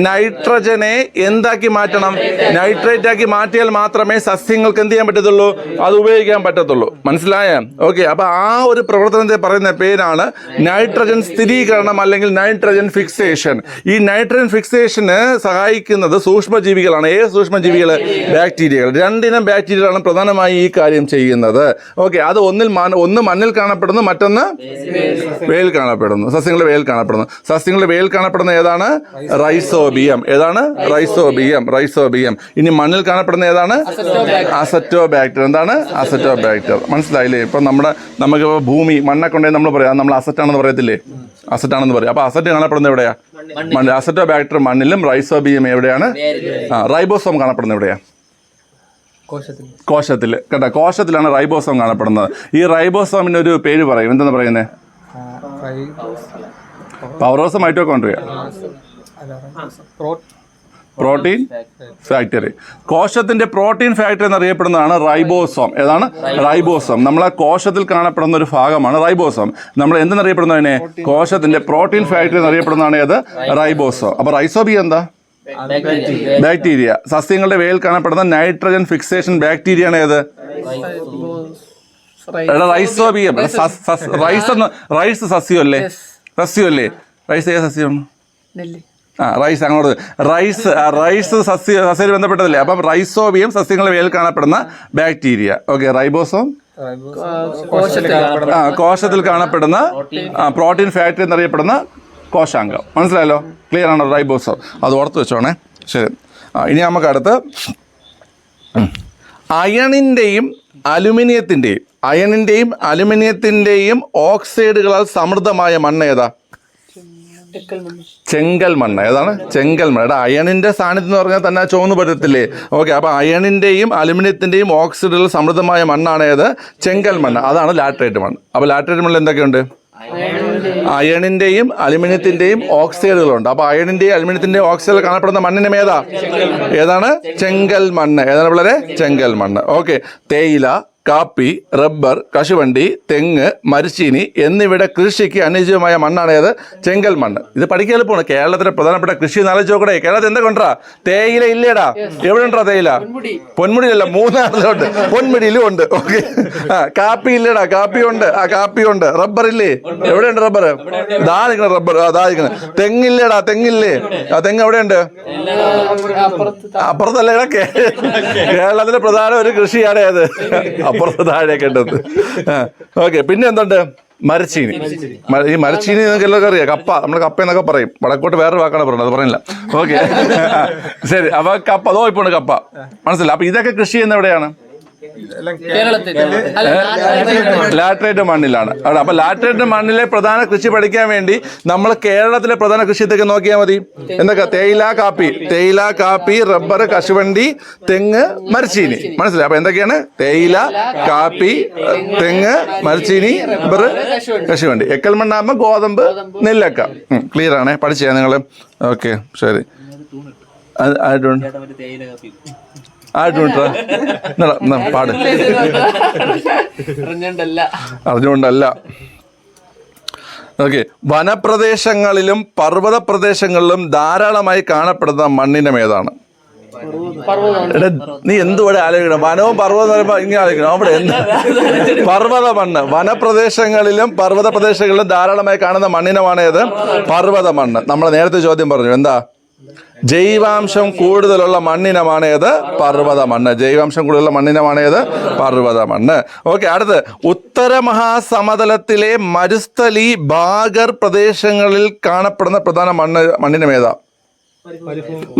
നൈട്രജനെ എന്താക്കി മാറ്റണം? നൈട്രേറ്റ് ആക്കി മാറ്റിയാൽ മാത്രമേ സസ്യങ്ങൾക്ക് എന്ത് ചെയ്യാൻ പറ്റത്തുള്ളൂ? അത് ഉപയോഗിക്കാൻ പറ്റത്തുള്ളൂ. മനസ്സിലായ? ഓക്കെ, അപ്പൊ ആ ഒരു പ്രവർത്തനത്തെ പറയുന്ന പേരാണ് നൈട്രജൻ സ്ഥിരീകരണം അല്ലെങ്കിൽ നൈട്രജൻ ഫിക്സേഷൻ. ഈ നൈട്രജൻ ഫിക്സേഷന് സഹായിക്കുന്നത് സൂക്ഷ്മജീവികളാണ്. ഏത് സൂക്ഷ്മജീവികൾ? ബാക്ടീരിയകൾ. രണ്ടിനം ബാക്ടീരിയകളാണ് പ്രധാനമായി ഈ കാര്യം ചെയ്യുന്നത്. ഓക്കെ, അത് ഒന്ന് മണ്ണിൽ കാണപ്പെടുന്നു, മറ്റൊന്ന് വേൽ കാണപ്പെടുന്നു. സസ്യങ്ങളുടെ വേൽ കാണപ്പെടുന്ന ഏതാണ്? റൈസോബിയം. ഏതാണ്? റൈസോബിയം. ഇനി മണ്ണിൽ കാണപ്പെടുന്ന ഏതാണ്? അസറ്റോബാക്ടർ. എന്താണ്? അസറ്റോബാക്ടർ. മനസ്സിലായില്ലേ? ഇപ്പൊ നമുക്ക് ഭൂമി, മണ്ണൊക്കെ ഉണ്ടെങ്കിൽ നമ്മൾ പറയാം നമ്മൾ അസറ്റാണെന്ന് പറയത്തില്ലേ? അസറ്റാണെന്ന് പറയും. അപ്പൊ അസറ്റ് കാണപ്പെടുന്നത് എവിടെയാ? അസറ്റോബാക്ടർ മണ്ണിലും, റൈസോബിയം എവിടെയാണ്? റൈബോസോം കാണപ്പെടുന്നത് എവിടെയാ? കോശത്തിൽ. കേട്ടോ, കോശത്തിലാണ് റൈബോസോം കാണപ്പെടുന്നത്. ഈ റൈബോസോമിന് ഒരു പേര് പറയും. എന്തെന്ന് പറയുന്നത്? പവറോസ് മൈറ്റോകോൺട്രിയ. Protein factory. കോശത്തിന്റെ പ്രോട്ടീൻ ഫാക്ടറി എന്നറിയപ്പെടുന്നതാണ് റൈബോസോം. ഏതാണ്? റൈബോസോം. നമ്മളെ കോശത്തിൽ കാണപ്പെടുന്ന ഒരു ഭാഗമാണ് റൈബോസോം. നമ്മൾ എന്തെന്നറിയപ്പെടുന്നതിനെ? കോശത്തിന്റെ പ്രോട്ടീൻ ഫാക്ടറി എന്നറിയപ്പെടുന്നതാണ് ഏത്? റൈബോസോം. അപ്പൊ റൈസോബിയം എന്താ? ബാക്ടീരിയ. സസ്യങ്ങളുടെ വേൽ കാണപ്പെടുന്ന നൈട്രജൻ ഫിക്സേഷൻ ബാക്ടീരിയ ആണ് ഏത്? റൈസോബിയം. റൈസ് സസ്യമല്ലേ? റൈസ് ഏത് സസ്യമാണ്? റൈസ്. അങ്ങോട്ട് റൈസ് സസ്യത്തിൽ ബന്ധപ്പെട്ടതല്ലേ? അപ്പം റൈസോബിയം സസ്യങ്ങളുടെ വേൽ കാണപ്പെടുന്ന ബാക്ടീരിയ. ഓക്കെ, റൈബോസോം കോശത്തിൽ കാണപ്പെടുന്ന പ്രോട്ടീൻ ഫാക്ടറി എന്നറിയപ്പെടുന്ന കോശാംഗം. മനസ്സിലായല്ലോ? ക്ലിയർ ആണോ? റൈബോസോം. അത് ഓർത്ത് വെച്ചോണേ. ശരി. ഇനി നമുക്ക് അടുത്ത് അയണിൻ്റെയും അലുമിനിയത്തിൻ്റെയും ഓക്സൈഡുകളാൽ സമൃദ്ധമായ മണ്ണ് ഏതാ? ചെങ്കൽ മണ്ണ്. ഏതാണ്? ചെങ്കൽ മണ്ണ്. അയണിന്റെ സാന്നിധ്യം എന്ന് പറഞ്ഞാൽ തന്നെ ചുവന്ന് പറ്റത്തില്ലേ? ഓക്കെ, അപ്പൊ അയണിന്റെയും അലുമിനിയത്തിന്റെയും ഓക്സൈഡുകൾ സമൃദ്ധമായ മണ്ണാണ് ഏത്? ചെങ്കൽ മണ്ണ്. അതാണ് ലാറ്ററൈറ്റ് മണ്ണ്. അപ്പൊ ലാറ്ററൈറ്റ് മണ്ണിൽ എന്തൊക്കെയുണ്ട്? അയണിന്റെയും അലുമിനിയത്തിന്റെയും ഓക്സൈഡുകളുണ്ട്. അപ്പൊ അയണിന്റെയും അലുമിനിയത്തിന്റെയും ഓക്സൈഡ് കാണപ്പെടുന്ന മണ്ണിനും ഏതാണ്? ചെങ്കൽ മണ്ണ്. ഏതാണ് വളരെ? ചെങ്കൽ മണ്ണ്. ഓക്കെ, തേയില, കാപ്പി, റബ്ബർ, കശുവണ്ടി, തെങ്ങ്, മരച്ചീനി എന്നിവയുടെ കൃഷിക്ക് അനുയോജ്യമായ മണ്ണാണ് ഏത്? ചെങ്കൽ മണ്ണ്. ഇത് പഠിക്കാൻ എളുപ്പമാണ്. കേരളത്തിലെ പ്രധാനപ്പെട്ട കൃഷി നാലോചിച്ച് നോക്കണേ. കേരളത്തിൽ എന്തൊക്കെ ഉണ്ടാ? തേയില ഇല്ലേടാ? എവിടെ ഉണ്ടാ തേയില? പൊന്മുടിയിലല്ല, മൂന്നാറിലുണ്ട്. പൊന്മുടിയിലും ഉണ്ട്. ഓക്കെ. കാപ്പി ഇല്ലേടാ? കാപ്പി ഉണ്ട്. കാപ്പി ഉണ്ട്. റബ്ബർ ഇല്ലേ? എവിടെയുണ്ട് റബ്ബർ? ദാ നിൽക്കണം റബ്ബർ. ദാ നിൽക്കണം. തെങ്ങില്ലേടാ? തെങ്ങില്ലേ? തെങ്ങ് എവിടെയുണ്ട്? അപ്പുറത്തല്ലേടാ? കേരളത്തിലെ പ്രധാന ഒരു കൃഷിയാണ് ഏത്? അപ്പുറത്ത് താഴെയൊക്കെ ഉണ്ടത്. ഓക്കെ. പിന്നെ എന്തുണ്ട്? മരച്ചീനി. ഈ മരച്ചീനി നിങ്ങൾക്ക് എല്ലാവർക്കും അറിയാം. കപ്പ, നമ്മൾ കപ്പ എന്നൊക്കെ പറയും. വടക്കോട്ട് വേറൊരു വാക്കാണ് പറയുന്നത്, അത് പറയുന്നില്ല. ഓക്കെ. ശരി. അപ്പൊ കപ്പ, അതോ ഇപ്പോൾ കപ്പ മനസ്സിലായി. അപ്പൊ ഇതൊക്കെ കൃഷി ചെയ്യുന്ന എവിടെയാണ്? ലാറ്ററൈറ്റ് മണ്ണിലാണ്. അപ്പൊ ലാറ്ററൈറ്റ് മണ്ണിലെ പ്രധാന കൃഷി പഠിക്കാൻ വേണ്ടി നമ്മൾ കേരളത്തിലെ പ്രധാന കൃഷിയൊക്കെ നോക്കിയാൽ മതി. എന്തൊക്കെ? തേയില, കാപ്പി, റബ്ബർ, കശുവണ്ടി, തെങ്ങ്, മരച്ചീനി. മനസ്സിലായി. അപ്പൊ എന്തൊക്കെയാണ്? തേയില, കാപ്പി, തെങ്ങ്, മരച്ചീനി, റബ്ബർ, കശുവണ്ടി. എക്കൽ മണ്ണാകുമ്പോൾ ഗോതമ്പ്, നെല്ലക്ക. ക്ലിയർ ആണേ? പഠിച്ചേ നിങ്ങൾ? ഓക്കെ. ശരി. പാട്. അറിഞ്ഞുകൊണ്ടല്ല. ഓക്കെ. വനപ്രദേശങ്ങളിലും പർവ്വത പ്രദേശങ്ങളിലും ധാരാളമായി കാണപ്പെടുന്ന മണ്ണിനം ഏതാണ്? നീ എന്തുവിടെ ആലോചിക്കണം? വനവും പർവ്വതം എന്ന് പറയുമ്പോൾ ഇങ്ങനെ ആലോചിക്കണം. അവിടെ എന്ത്? പർവ്വത മണ്ണ്. വനപ്രദേശങ്ങളിലും പർവ്വത പ്രദേശങ്ങളിലും ധാരാളമായി കാണുന്ന മണ്ണിനമാണ് ഏത്? പർവ്വത മണ്ണ്. നമ്മൾ നേരത്തെ ചോദ്യം പറഞ്ഞു. എന്താ? ജൈവാംശം കൂടുതലുള്ള മണ്ണിനമാണ് ഏത്? പർവ്വത മണ്ണ്. ജൈവാംശം കൂടുതലുള്ള മണ്ണിനമാണ് ഏത്? പർവ്വത മണ്ണ്. ഓക്കെ. അടുത്ത്, ഉത്തര മഹാസമതലത്തിലെ മരുസ്ഥലി ബാഗർ പ്രദേശങ്ങളിൽ കാണപ്പെടുന്ന പ്രധാന മണ്ണിനം ഏതാ?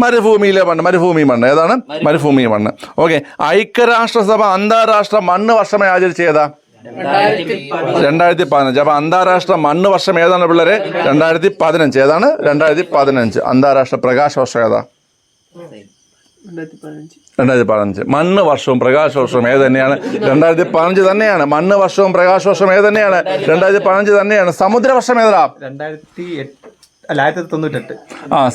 മരുഭൂമിയിലെ മണ്ണ്. മരുഭൂമി മണ്ണ്. ഏതാണ്? മരുഭൂമി മണ്ണ്. ഓക്കെ. ഐക്യരാഷ്ട്രസഭ അന്താരാഷ്ട്ര മണ്ണ് വർഷമായി ആചരിച്ച ഏതാ? 2015. അപ്പൊ അന്താരാഷ്ട്ര മണ്ണ് വർഷം ഏതാണ് പിള്ളേരെ? 2015. ഏതാണ്? 2015. അന്താരാഷ്ട്ര പ്രകാശ വർഷം ഏതാ? 2015. മണ്ണ് വർഷവും പ്രകാശ വർഷവും ഏത് തന്നെയാണ്? 2015 തന്നെയാണ്. മണ്ണ് വർഷവും പ്രകാശ വർഷവും ഏത് തന്നെയാണ്? 2015 തന്നെയാണ്. സമുദ്ര വർഷം ഏതാ? 1998.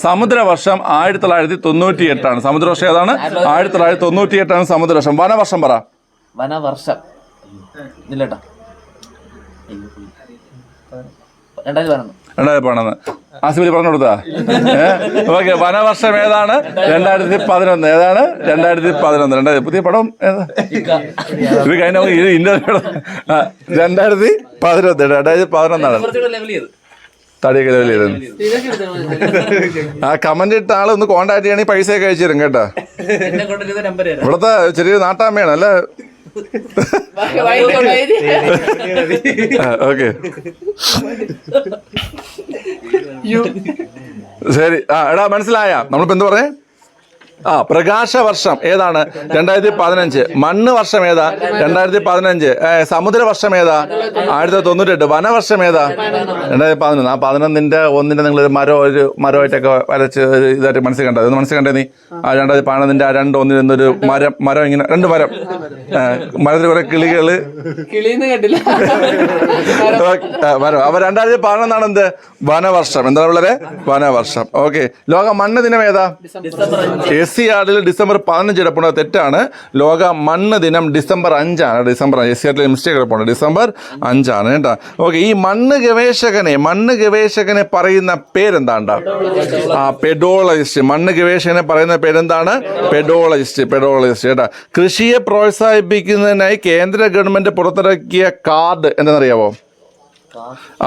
സമുദ്രവർഷം 1998 സമുദ്രവർഷം ഏതാണ്? 1998 സമുദ്രവർഷം. വനവർഷം പറ. വനവർഷം 2011. ആസിഫലി പറഞ്ഞു കൊടുത്താ? ഓക്കെ. വനവർഷം ഏതാണ്? 2011. ഏതാണ്? 2011. പുതിയ പടം ഏതാ? ഇത് കഴിഞ്ഞ ഇന്റർവ്യൂ 2011 തടിയൊക്കെ ലെവൽ ചെയ്തത്. ആ കമന്റ് ഇട്ട ആള് ഒന്ന് കോണ്ടാക്ട് ചെയ്യണമെങ്കിൽ പൈസയൊക്കെ അയച്ചു തരും കേട്ടോ. ഇവിടുത്തെ ചെറിയൊരു നാട്ടാമ്മയാണ് അല്ലേ? ഓക്കെ. ശരി. എടാ മനസ്സിലായ? നമ്മളിപ്പോ എന്ത് പറഞ്ഞേ? പ്രകാശ വർഷം ഏതാണ്? 2015. മണ്ണ് വർഷം ഏതാ? 2015. സമുദ്ര വർഷം ഏതാ? 1998. വനവർഷം ഏതാ? 2011. ആ 11 നിങ്ങളൊരു മരമായിട്ടൊക്കെ വരച്ച് ഇതായിട്ട് മനസ്സിൽ കണ്ടത്. ഒന്ന് മനസ്സിൽ കണ്ടേ നീ? 2011 ആ 2-1 എന്നൊരു മരം ഇങ്ങനെ 2 മരം. മരത്തിൽ കുറെ കിളികള് മരം. അപ്പൊ 2011 എന്ത്? വനവർഷം. എന്താണ് വളരെ? വനവർഷം. ഓക്കെ. ലോക മണ്ണ് ദിനം ഏതാ? എസ്സിയാർഡിൽ ഡിസംബർ 15 കിടപ്പുണ്ട്. തെറ്റാണ്. ലോക മണ്ണ് ദിനം ഡിസംബർ 5 ഡിസംബർ 5. എസ്സിയാർഡിൽ മിസ്റ്റേക്ക് കിടപ്പുണ്ട്. ഡിസംബർ 5 കേട്ടോ. ഓക്കെ. ഈ മണ്ണ് ഗവേഷകനെ പറയുന്ന പേരെന്താണ്ടാ? പെഡോളജിസ്റ്റ്. മണ്ണ് ഗവേഷകനെ പറയുന്ന പേരെന്താണ്? പെഡോളജിസ്റ്റ് കേട്ടോ. കൃഷിയെ പ്രോത്സാഹിപ്പിക്കുന്നതിനായി കേന്ദ്ര ഗവൺമെന്റ് പുറത്തിറക്കിയ കാർഡ് എന്താണെന്നറിയാവോ?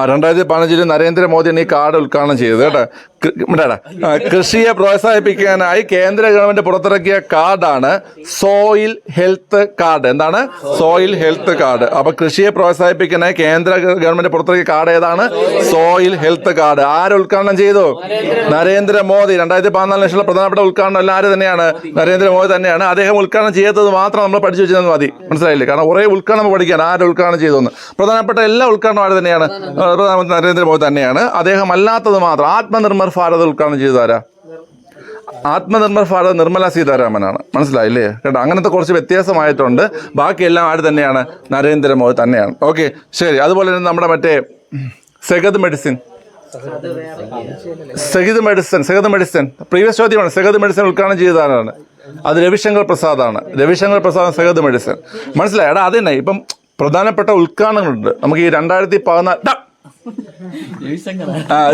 2015 നരേന്ദ്രമോദിയാണ് ഈ കാർഡ് ഉദ്ഘാടനം ചെയ്തത് കേട്ടോ. കൃഷിയെ പ്രോത്സാഹിപ്പിക്കാനായി കേന്ദ്ര ഗവൺമെന്റ് പുറത്തിറക്കിയ കാർഡാണ് സോയിൽ ഹെൽത്ത് കാർഡ്. എന്താണ്? Soil health card. അപ്പൊ കൃഷിയെ പ്രോത്സാഹിപ്പിക്കാനായി കേന്ദ്ര ഗവൺമെന്റ് പുറത്തിറക്കിയ കാർഡ് ഏതാണ്? Soil health card. ആര് ഉദ്ഘാടനം ചെയ്തു? നരേന്ദ്രമോദി. 2014 പ്രധാനപ്പെട്ട ഉദ്ഘാടനം എല്ലാം ആര് തന്നെയാണ്? നരേന്ദ്രമോദി തന്നെയാണ്. അദ്ദേഹം ഉദ്ഘാടനം ചെയ്തത് മാത്രം നമ്മൾ പഠിച്ചു വെച്ചാൽ മതി. മനസ്സിലായില്ലേ? കാരണം ഒരേ ഉദ്ഘാടനം പഠിക്കാൻ ആര് ഉദ്ഘാടനം ചെയ്തു? പ്രധാനപ്പെട്ട എല്ലാ ഉദ്ഘാടനം ആര് തന്നെയാണ്? പ്രധാനമന്ത്രി നരേന്ദ്രമോദി തന്നെയാണ്. അദ്ദേഹം അല്ലാത്തത് മാത്രം ആത്മനിർഭർ ഭാരത് ഉദ്ഘാടനം ചെയ്താരാ? ആത്മനിർഭർ ഭാരത് നിർമ്മല സീതാരാമനാണ്. മനസ്സിലായില്ലേ കേട്ടോ? അങ്ങനത്തെ കുറച്ച് വ്യത്യാസമായിട്ടുണ്ട്. ബാക്കിയെല്ലാം ആര് തന്നെയാണ്? നരേന്ദ്രമോദി തന്നെയാണ്. ഓക്കെ. ശരി. അതുപോലെ തന്നെ നമ്മുടെ മറ്റേ സെഗത് മെഡിസിൻ പ്രീവിയസ് ചോദ്യമാണ്. സെഗത് മെഡിസിൻ ഉദ്ഘാടനം ചെയ്തതാണ് അത് രവിശങ്കർ പ്രസാദാണ്. രവിശങ്കർ പ്രസാദ് സെഹദ് മെഡിസിൻ. മനസ്സിലായി? എടാ അത് തന്നെ. ഇപ്പം പ്രധാനപ്പെട്ട ഉദ്ഘാടനങ്ങളുണ്ട് നമുക്ക് ഈ 2014.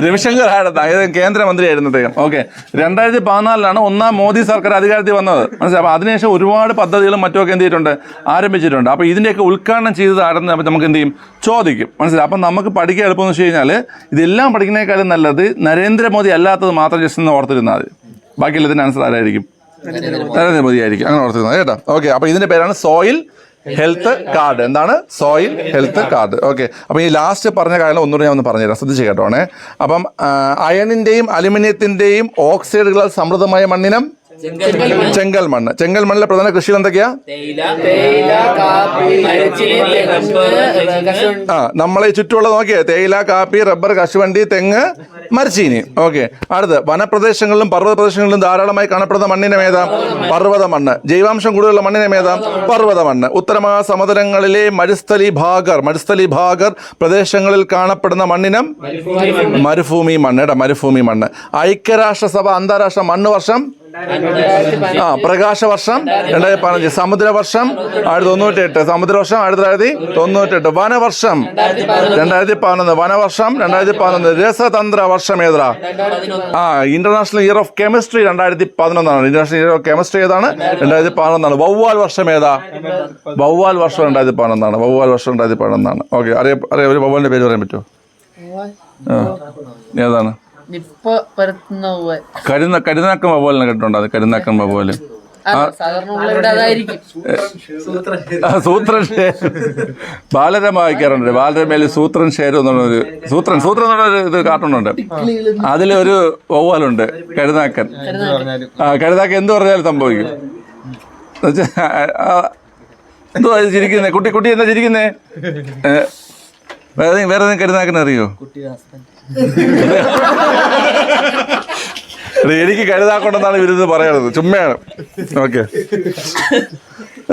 രവിശങ്കർ ആയിരുന്നു കേന്ദ്രമന്ത്രിയായിരുന്നു അദ്ദേഹം. ഓക്കെ, 2014 ഒന്നാം മോദി സർക്കാർ അധികാരത്തിൽ വന്നത്. മനസ്സിലായി? അപ്പോൾ അതിനുശേഷം ഒരുപാട് പദ്ധതികളും മറ്റുമൊക്കെ എന്ത് ചെയ്തിട്ടുണ്ട്, ആരംഭിച്ചിട്ടുണ്ട്. അപ്പോൾ ഇതിൻ്റെയൊക്കെ ഉദ്ഘാടനം ചെയ്തത് ആരെന്ന് നമുക്ക് എന്ത് ചെയ്യും, ചോദിക്കും. മനസ്സിലായി? അപ്പം നമുക്ക് പഠിക്കാൻ എളുപ്പമെന്ന് വെച്ച് കഴിഞ്ഞാൽ ഇതെല്ലാം പഠിക്കുന്നതിനേക്കാളും നല്ലത് നരേന്ദ്രമോദി അല്ലാത്തത് മാത്രം ജസ്റ്റ് ഒന്ന് ഓർത്തിരുന്നാൽ മതി. ബാക്കിയുള്ള ഇതിന് ആൻസർ ആരായിരിക്കും? നരേന്ദ്രമോദി ആയിരിക്കും. അങ്ങനെ ഓർത്തിരുന്നത് കേട്ടോ. ഓക്കെ, അപ്പോൾ ഇതിൻ്റെ പേരാണ് സോയിൽ ഹെൽത്ത് കാർഡ്. എന്താണ് സോയിൽ ഹെൽത്ത് കാർഡ്? ഓക്കെ, അപ്പം ഈ ലാസ്റ്റ് പറഞ്ഞ കാര്യം ഒന്നുകൂടി ഞാൻ ഒന്ന് പറഞ്ഞുതരാം, ശ്രദ്ധിച്ച് കേട്ടോണേ. അപ്പം അയണിൻ്റെയും അലുമിനിയത്തിൻ്റെയും ഓക്സൈഡുകളാൽ സമൃദ്ധമായ മണ്ണിനം ചെങ്കൽ മണ്ണ്. ചെങ്കൽ മണ്ണിലെ പ്രധാന കൃഷികൾ എന്തൊക്കെയാ? നമ്മളെ ചുറ്റുമുള്ള നോക്കിയേ, തേയില, കാപ്പി, റബ്ബർ, കശുവണ്ടി, തെങ്ങ്, മരച്ചീനി. ഓക്കെ, അടുത്ത് വനപ്രദേശങ്ങളിലും പർവ്വത പ്രദേശങ്ങളിലും ധാരാളമായി കാണപ്പെടുന്ന മണ്ണിനം ഏതാ? പർവ്വത മണ്ണ്. ജൈവാംശം കൂടുതലുള്ള മണ്ണിനം ഏതാ? പർവ്വത മണ്ണ്. ഉത്തരമഹാസമുദ്രങ്ങളിലെ മരുസ്ഥലി ഭാഗർ പ്രദേശങ്ങളിൽ കാണപ്പെടുന്ന മണ്ണിനം മരുഭൂമി മണ്ണ്. മരുഭൂമി മണ്ണ്. ഐക്യരാഷ്ട്രസഭ അന്താരാഷ്ട്ര മണ്ണ് വർഷം പ്രകാശ വർഷം 2015. സമുദ്രവർഷം 1998. സമുദ്രവർഷം 1998. വനവർഷം 2011. വനവർഷം 2011. രസതന്ത്ര വർഷം ഏതാ? International year of chemistry 2011. International year of chemistry ഏതാണ്? 2011. വവ്വാൽ വർഷം ഏതാ? വവ്വാൽ വർഷം 2011. വവ്വാൽ വർഷം 2011. ഓക്കെ, അറിയാം. ഒരു വവ്വാലിന്റെ പേര് പറയാൻ പറ്റുമോ? ഏതാണ്? കരുനാക്കം വവ്വാലിനെ കേട്ടിട്ടുണ്ടോ? അത് കരുനാക്കം വവ്വാല്. സൂത്രൻ ബാലരമ വായിക്കാറുണ്ട്. ബാലരമയിൽ സൂത്രൻ ഷേരു എന്നുള്ളൊരു സൂത്രൻ എന്നുള്ളൊരു ഇത് കാർട്ടൂണുണ്ട്. അതിലൊരു വവ്വാലുണ്ട്, കരുനാക്കൻ. കരുനാക്കൻ എന്ത് പറഞ്ഞാലും സംഭവിക്കും. എന്തോ ചിരിക്കുന്നേ കുട്ടി എന്താ ചിരിക്കുന്നേ? വേറെ ഏതെങ്കിലും കരുനാക്കനെ അറിയോ? എനിക്ക് കരുതാക്കൊണ്ടെന്നാണ് ഇവരിത് പറയണത്, ചുമ്മയാണ്. ഓക്കെ,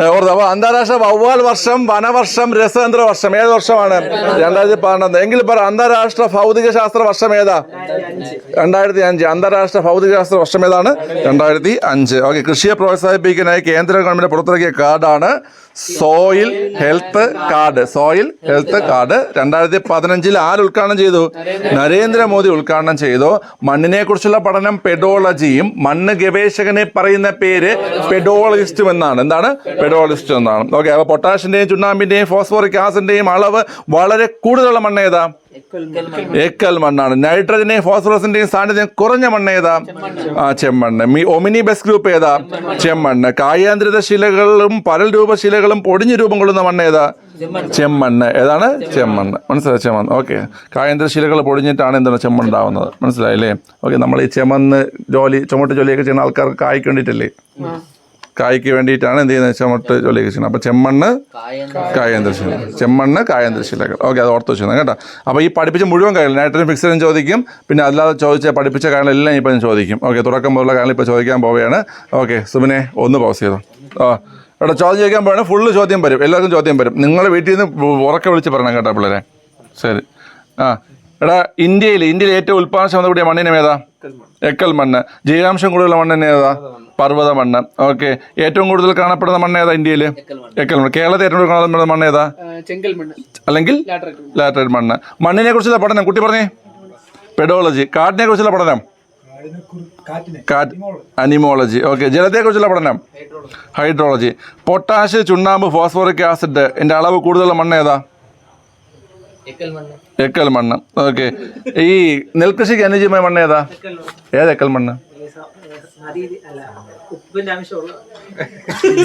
അപ്പോൾ അന്താരാഷ്ട്ര വവ്വാൽ വർഷം, വനവർഷം, രസതന്ത്ര വർഷം ഏത് വർഷമാണ്? 2012. എങ്കിൽ പറ, അന്താരാഷ്ട്ര ഭൗതിക ശാസ്ത്ര വർഷം ഏതാ? 2005. അന്താരാഷ്ട്ര ഭൗതിക ശാസ്ത്ര വർഷം ഏതാണ്? 2005. ഓക്കെ, കൃഷിയെ പ്രോത്സാഹിപ്പിക്കാനായി കേന്ദ്ര ഗവൺമെന്റ് പുറത്തിറക്കിയ കാർഡാണ് soil health card. Soil health card 2015 ആര് ഉദ്ഘാടനം ചെയ്തു? നരേന്ദ്രമോദി ഉദ്ഘാടനം ചെയ്തു. മണ്ണിനെ കുറിച്ചുള്ള പഠനം പെഡോളജിയും മണ്ണ് ഗവേഷകനെ പറയുന്ന പേര് പെഡോളജിസ്റ്റും എന്നാണ്. എന്താണ്? പെഡോളജിസ്റ്റ് എന്നാണ്. ഓക്കെ, അപ്പോൾ പൊട്ടാഷിന്റെയും ചുണ്ണാമ്പിന്റെയും ഫോസ്ഫോറിക് ആസിഡിന്റെയും അളവ് വളരെ കൂടുതലുള്ള മണ്ണ് ഏതാ? എക്കൽ മണ്ണാണ്. നൈട്രജന്റെയും ഫോസ്ഫറസിന്റെയും സാന്നിധ്യം കുറഞ്ഞ മണ്ണ് ഏതാ? ചെമ്മണ്ണ്. ഒമിനി ബെസ് ഗ്രൂപ്പ് ഏതാ? ചെമ്മണ്ണ്. കായാന്തരിത ശിലകളും പരൽ രൂപശിലകളും പൊടിഞ്ഞു രൂപം കൊള്ളുന്ന മണ്ണ് ഏതാ? ചെമ്മണ്ണ്. ഏതാണ്? ചെമ്മണ്ണ്. മനസ്സിലായി? ചെമ്മണ്ണ്. ഓക്കെ, കായാന്തര ശിലകൾ പൊടിഞ്ഞിട്ടാണ് എന്താണ് ചെമ്മണ്ണുണ്ടാവുന്നത്. മനസ്സിലായില്ലേ? ഓക്കെ, നമ്മൾ ഈ ചുമട്ട് ജോലിയൊക്കെ ചെയ്യുന്ന ആൾക്കാർക്ക് കായ്ക്ക് വേണ്ടിയിട്ടല്ലേ? കായ്ക്ക് വേണ്ടിയിട്ടാണ് എന്ത് ചെയ്യുന്നത്? ചുമട്ട് ജോലിയൊക്കെ ചെയ്യുന്നത്. അപ്പോൾ ചെമ്മണ്ണ്, കായാന്തരശില. ചെമ്മണ്ണ്, കായാന്തരശിലകൾ. ഓക്കെ, അത് ഓർത്ത് വെച്ചു കേട്ടോ. അപ്പോൾ ഈ പഠിപ്പിച്ച മുഴുവൻ കാര്യങ്ങൾ നൈട്രജൻ ഫിക്സറും ചോദിക്കും, പിന്നെ അല്ലാതെ പഠിപ്പിച്ച കാര്യങ്ങളെല്ലാം ഇപ്പം ഞാൻ ചോദിക്കും. ഓക്കെ, തുടക്കം പോലുള്ള കാര്യങ്ങൾ ഇപ്പോൾ ചോദിക്കാൻ പോവുകയാണ്. ഓക്കെ, സുബിനെ ഒന്ന് പൗസ് ചെയ്തോ. എടാ, ചോദ്യം ചോദിക്കാൻ പോവുകയാണ്. ഫുള്ള് ചോദ്യം വരും, എല്ലാവർക്കും ചോദ്യം വരും. നിങ്ങൾ വീട്ടിൽ നിന്ന് ഉറക്കെ വിളിച്ച് പറയണം കേട്ടോ പിള്ളേരെ. ശരി. എടാ, ഇന്ത്യയിൽ ഏറ്റവും ഉൽപ്പാദനക്ഷമത കൂടിയ മണ്ണിനം ഏതാ? എക്കൽ മണ്ണ്. ജൈവാംശം കൂടുതലുള്ള മണ്ണിന് ഏതാ? പർവ്വത മണ്ണ്. ഓക്കെ, ഏറ്റവും കൂടുതൽ കാണപ്പെടുന്ന മണ്ണ് ഏതാ ഇന്ത്യയിൽ? എക്കൽ മണ്ണ്. കേരളത്തിൽ ഏറ്റവും കൂടുതൽ കാണപ്പെടുന്ന മണ്ണ് ഏതാ? അല്ലെങ്കിൽ ലാറ്ററൈറ്റ് മണ്ണ്. മണ്ണിനെ കുറിച്ചുള്ള പഠനം കുട്ടി പറഞ്ഞേ. പെഡോളജി. കാറ്റിനെ കുറിച്ചുള്ള പഠനം അനിമോളജി. ഓക്കെ, ജലത്തെ കുറിച്ചുള്ള പഠനം ഹൈഡ്രോളജി. പൊട്ടാഷ്, ചുണ്ണാമ്പ്, ഫോസ്ഫോറിക് ആസിഡ് ഇതിന്റെ അളവ് കൂടുതലുള്ള മണ്ണ് ഏതാ? എക്കൽ മണ്ണ്. ഓക്കെ, ഈ നെൽകൃഷിക്ക് അനുയോജ്യമായ മണ്ണ് ഏതാ? എക്കൽ മണ്ണ്?